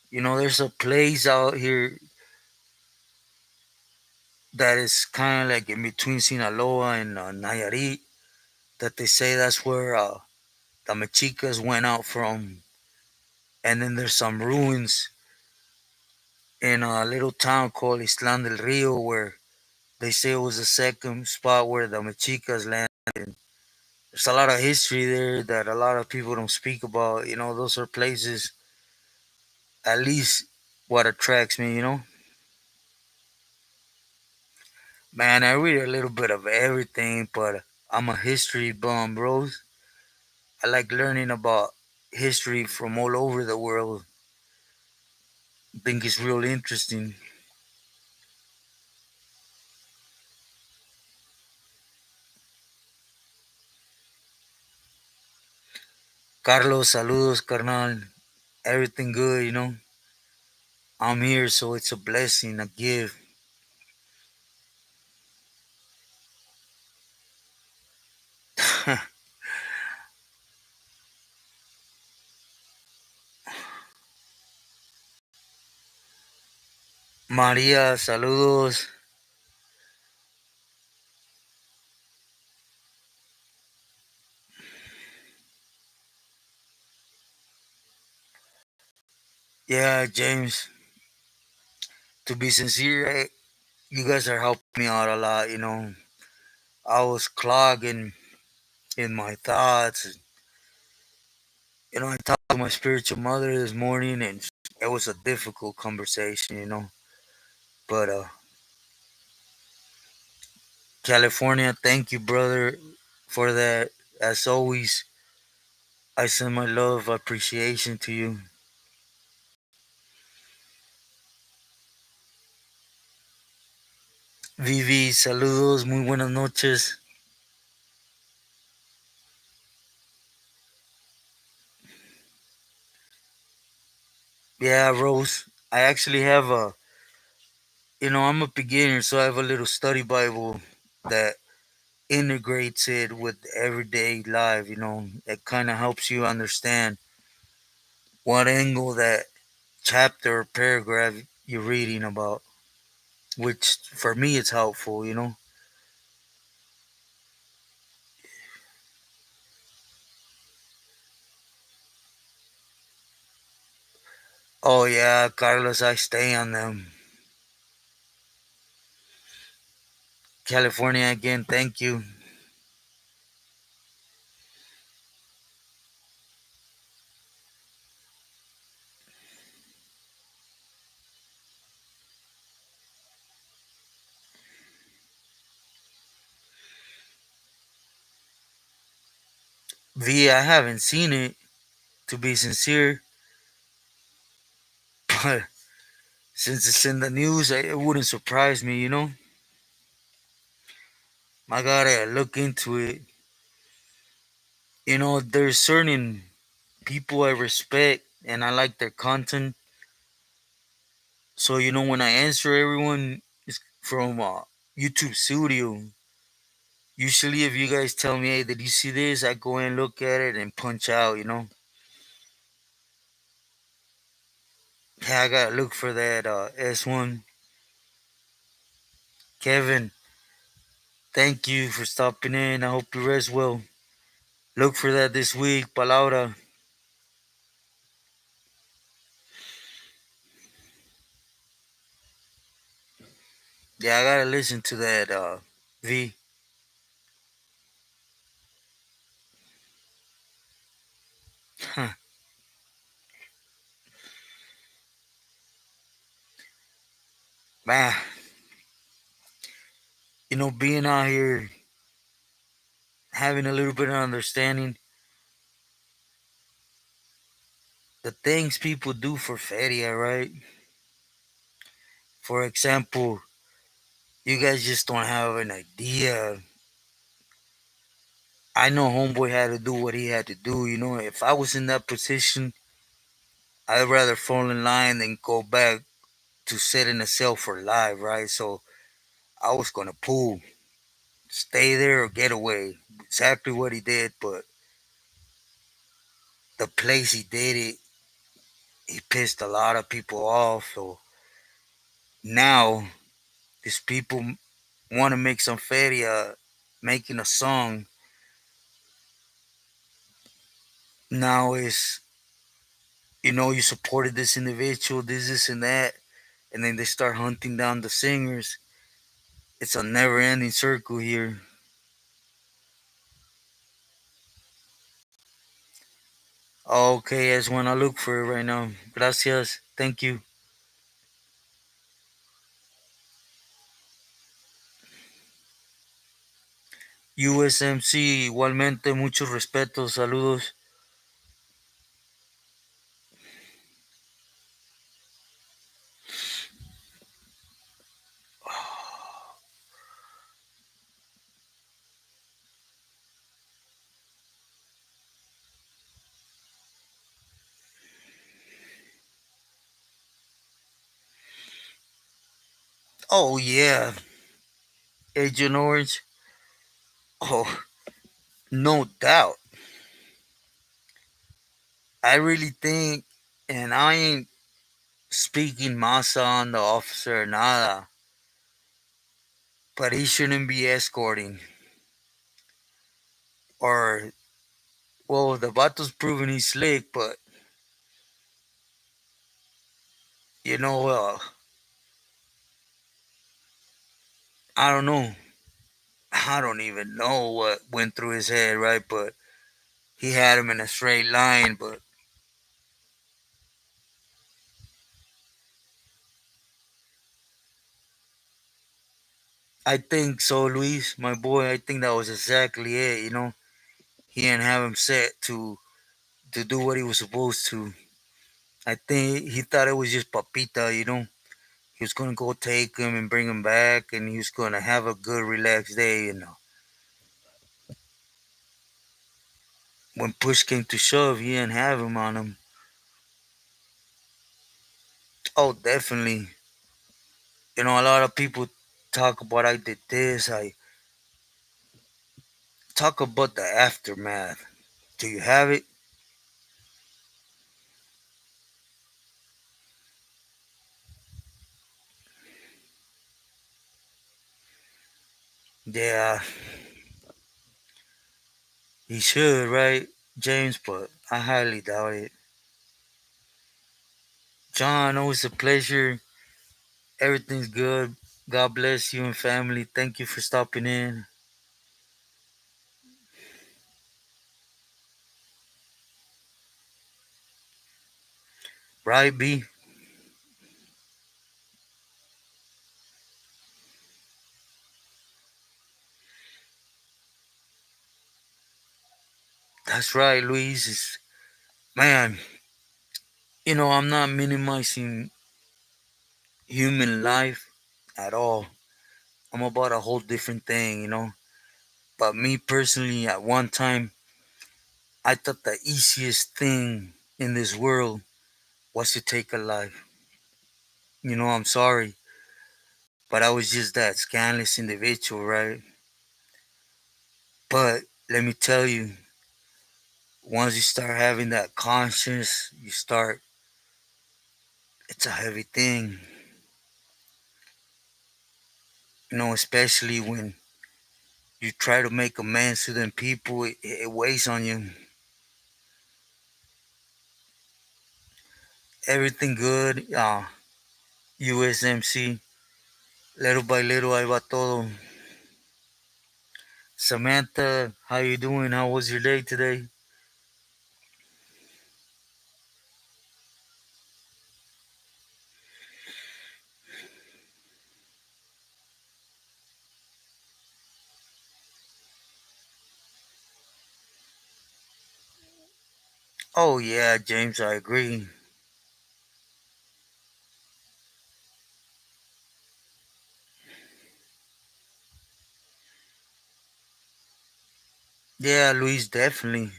there's a place out here that is kind of like in between Sinaloa and Nayarit that they say that's where the Mexicas went out from. And then there's some ruins in a little town called Islan del Rio where they say it was the second spot where the Mexicas landed. There's a lot of history there that a lot of people don't speak about. Those are places, at least what attracts me. Man, I read a little bit of everything, but I'm a history bum, bros. I like learning about history from all over the world. I think it's real interesting. Carlos, saludos, carnal. Everything good. I'm here, so it's a blessing, a gift. Maria, saludos. Yeah, James, to be sincere, you guys are helping me out a lot. I was clogging in my thoughts. I talked to my spiritual mother this morning, and it was a difficult conversation. But California, thank you, brother, for that. As always, I send my love, appreciation to you. Vivi, saludos, muy buenas noches. Yeah, Rose, I actually have I'm a beginner, so I have a little study Bible that integrates it with everyday life. It kind of helps you understand what angle that chapter or paragraph you're reading about, which for me it's helpful. Oh yeah, Carlos, I stay on them. California again, thank you. V, I haven't seen it, to be sincere, but since it's in the news, it wouldn't surprise me, you know? I gotta look into it. You know, there's certain people I respect and I like their content. So, you know, when I answer everyone it's from YouTube Studio, usually if you guys tell me, hey, did you see this? I go and look at it and punch out, you know? Yeah, I gotta look for that S1. Kevin, thank you for stopping in. I hope you rest well. Look for that this week. Palabra. Yeah, I gotta listen to that V. Man, you know, being out here, having a little bit of understanding, the things people do for Feria, right? For example, you guys just don't have an idea. I know Homeboy had to do what he had to do. You know, if I was in that position, I'd rather fall in line than go back to sit in a cell for life, right? So I was gonna pull, stay there or get away. Exactly what he did, but the place he did it, he pissed a lot of people off. So now these people want to make some feria, making a song. Now is, you know, you supported this individual, this and that, and then they start hunting down the singers. It's a never-ending circle here. Okay, that's when I look for it right now. Gracias. Thank you. USMC, igualmente, muchos respetos, saludos. Oh, yeah. Agent Orange. Oh, no doubt. I really think, and I ain't speaking masa on the officer or nada, but he shouldn't be escorting. Or, well, the bato's proven he's slick, but, you know, I don't know. I don't even know what went through his head, right? But he had him in a straight line. But I think so, Luis, my boy. I think that was exactly it. You know, he didn't have him set to do what he was supposed to. I think he thought it was just papita. You know, he was gonna go take him and bring him back, and he was gonna have a good, relaxed day. You know, when push came to shove, he didn't have him on him. Oh, definitely. You know, a lot of people talk about I did this. I talk about the aftermath. Do you have it? Yeah, he should, right, James? But I highly doubt it. John, always a pleasure. Everything's good. God bless you and family. Thank you for stopping in. Right, B? That's right, Luis. Man, I'm not minimizing human life at all. I'm about a whole different thing. But me personally, at one time, I thought the easiest thing in this world was to take a life. I'm sorry, but I was just that scandalous individual, right? But let me tell you, once you start having that conscience, it's a heavy thing, especially when you try to make amends to them people, it weighs on you. Everything good, USMC, little by little, ahí va todo. Samantha, how you doing? How was your day today? Oh yeah, James, I agree. Yeah, Luis, definitely.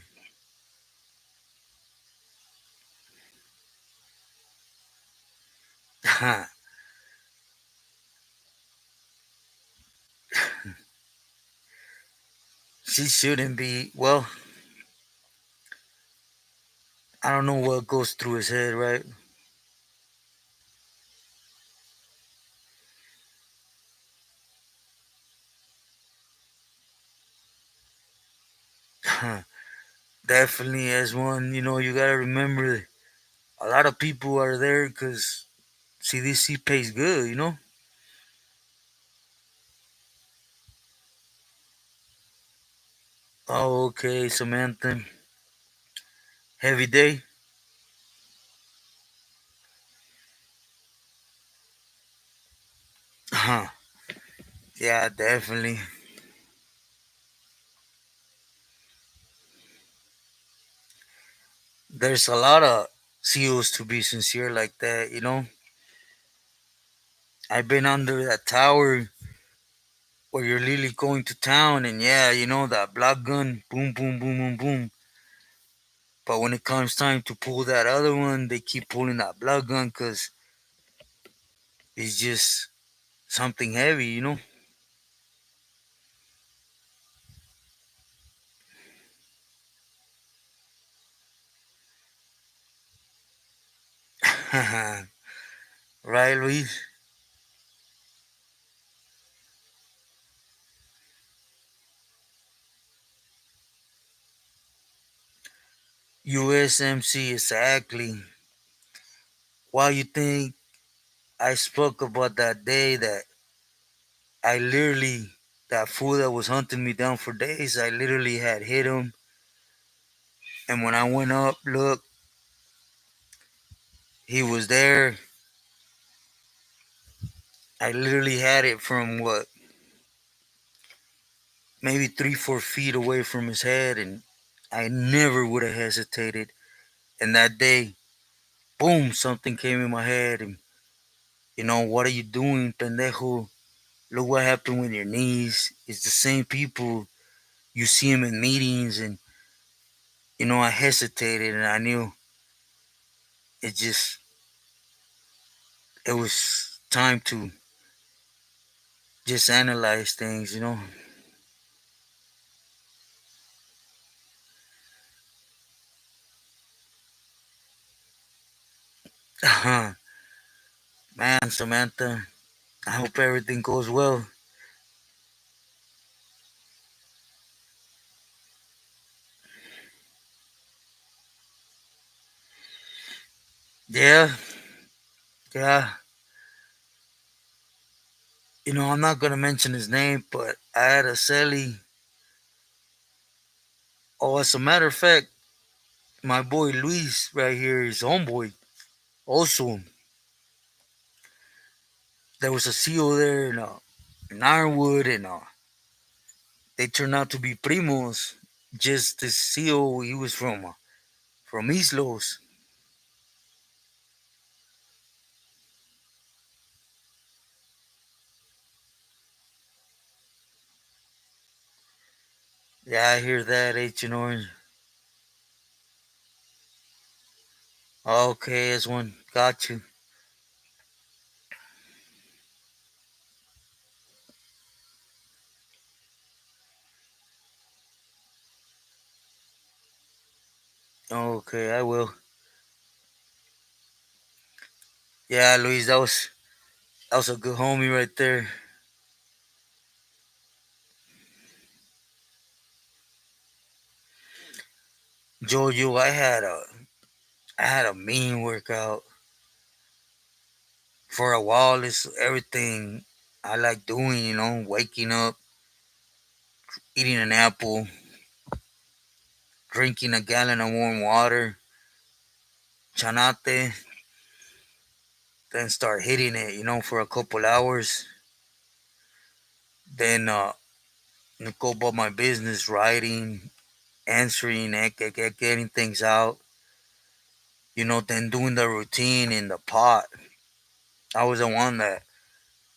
She shouldn't be. Well, I don't know what goes through his head, right? Definitely, as one, you gotta remember a lot of people are there because CDC pays good. Oh, okay, Samantha. Heavy day? Huh. Yeah, definitely. There's a lot of CEOs to be sincere like that. I've been under that tower where you're literally going to town and yeah, that block gun, boom, boom, boom, boom, boom. But when it comes time to pull that other one, they keep pulling that blood gun because it's just something heavy. Right, Luis? USMC, exactly. Why you think I spoke about that day that I literally, that fool that was hunting me down for days, I literally had hit him. And when I went up, look, he was there. I literally had it from what, maybe 3, 4 feet away from his head. And I never would have hesitated. And that day, boom, something came in my head. And, what are you doing, pendejo? Look what happened with your knees. It's the same people. You see them in meetings. And, I hesitated and I knew it just, it was time to just analyze things. Man, Samantha, I hope everything goes well. Yeah, yeah. I'm not gonna mention his name, but I had a celly. Oh, as a matter of fact, my boy Luis right here is homeboy. Also, there was a CEO there in Ironwood, and they turned out to be primos. Just the CEO, he was from East Los. Yeah, I hear that, Agent Orange. Okay, as one. Got you. Okay, I will. Yeah, Luis, that was a good homie right there. Jojo, I had a mean workout for a while. It's everything I like doing, waking up, eating an apple, drinking a gallon of warm water, chanate, then start hitting it, for a couple hours. Then go about my business, writing, answering, getting things out. Then doing the routine in the pot. I was the one that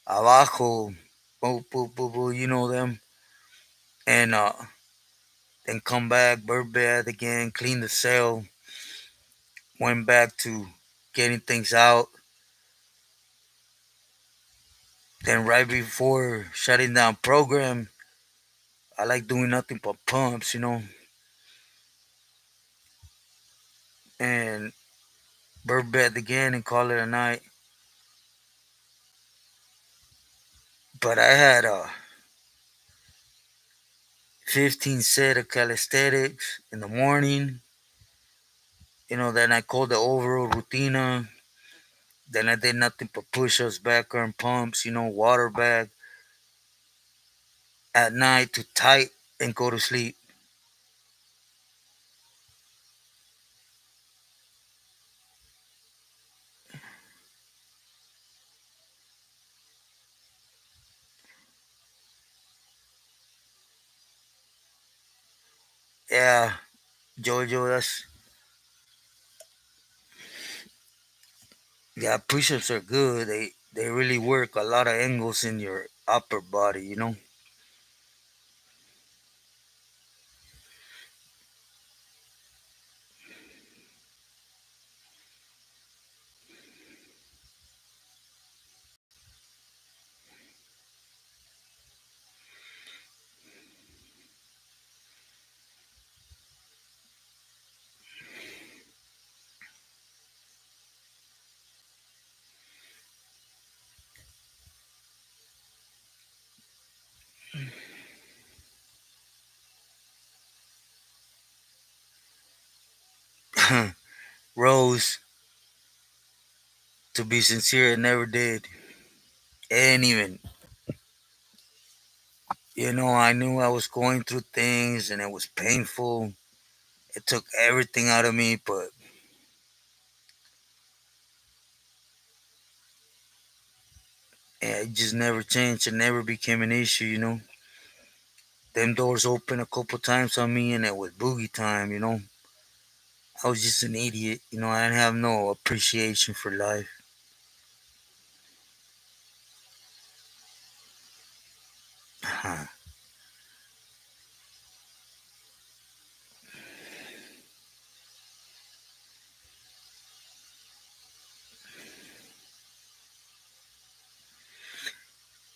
abajo, boo, boo, boo, boo, them, and then come back, bird bath again, clean the cell, went back to getting things out. Then right before shutting down program, I like doing nothing but pumps, and bird bath again and call it a night. But I had a 15 set of calisthenics in the morning. Then I called the overall routine. Then I did nothing but push-ups, back arm pumps, water bag at night to tight and go to sleep. Yeah, Jojo, yeah, push-ups are good. They really work a lot of angles in your upper body. Rose, to be sincere, it never did. And even, I knew I was going through things and it was painful. It took everything out of me, but yeah, it just never changed. It never became an issue. Them doors opened a couple times on me and it was boogie time. I was just an idiot. I didn't have no appreciation for life.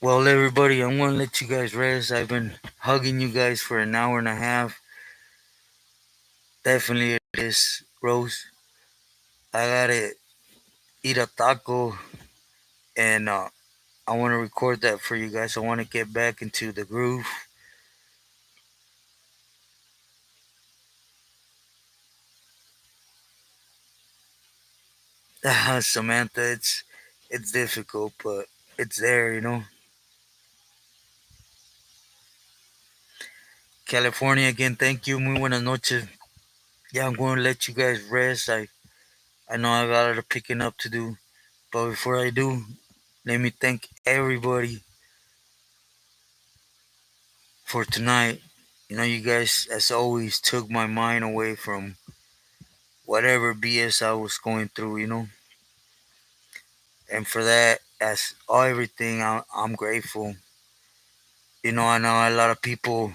Well, everybody, I'm going to let you guys rest. I've been hugging you guys for an hour and a half. Definitely it is, Rose. I got to eat a taco and I want to record that for you guys. I want to get back into the groove. Samantha, it's difficult, but it's there. California again, thank you. Muy buenas noches. Yeah, I'm going to let you guys rest. I know I got a lot of picking up to do, but before I do, let me thank everybody for tonight. You guys, as always, took my mind away from whatever BS I was going through. And for that, as all everything, I'm grateful. I know a lot of people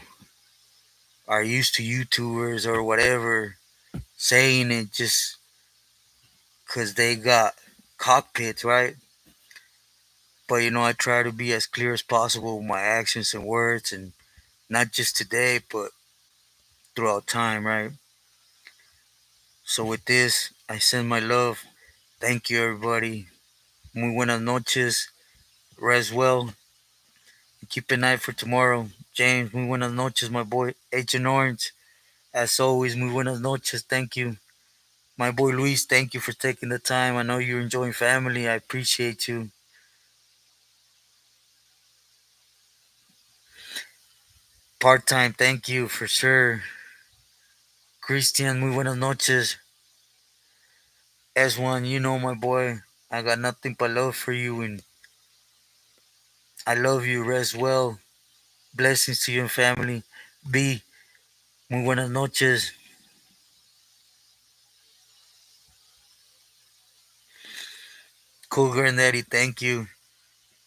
are used to YouTubers or whatever saying it just because they got cockpits, right? But I try to be as clear as possible with my actions and words, and not just today, but throughout time, right? So with this, I send my love. Thank you, everybody. Muy buenas noches. Rest well. Keep an eye for tomorrow. James, muy buenas noches, my boy. Agent Orange, as always, muy buenas noches. Thank you. My boy Luis, thank you for taking the time. I know you're enjoying family. I appreciate you. Part time, thank you for sure. Christian, muy buenas noches. S1, my boy. I got nothing but love for you, and I love you. Rest well. Blessings to you and family. B, muy buenas noches. Cool Granddaddy, thank you.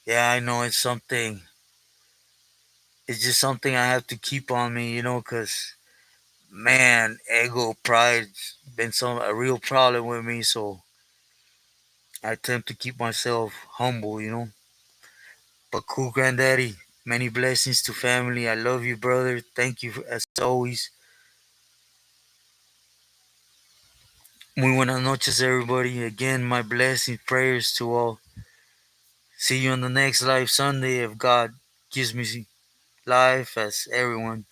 Yeah, I know it's something. It's just something I have to keep on me, because man, ego, pride's been a real problem with me. So I attempt to keep myself humble. But cool, Granddaddy. Many blessings to family. I love you, brother. Thank you as always. Muy buenas noches, everybody. Again, my blessings, prayers to all. See you on the next live Sunday if God gives me life as everyone.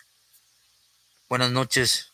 Buenas noches.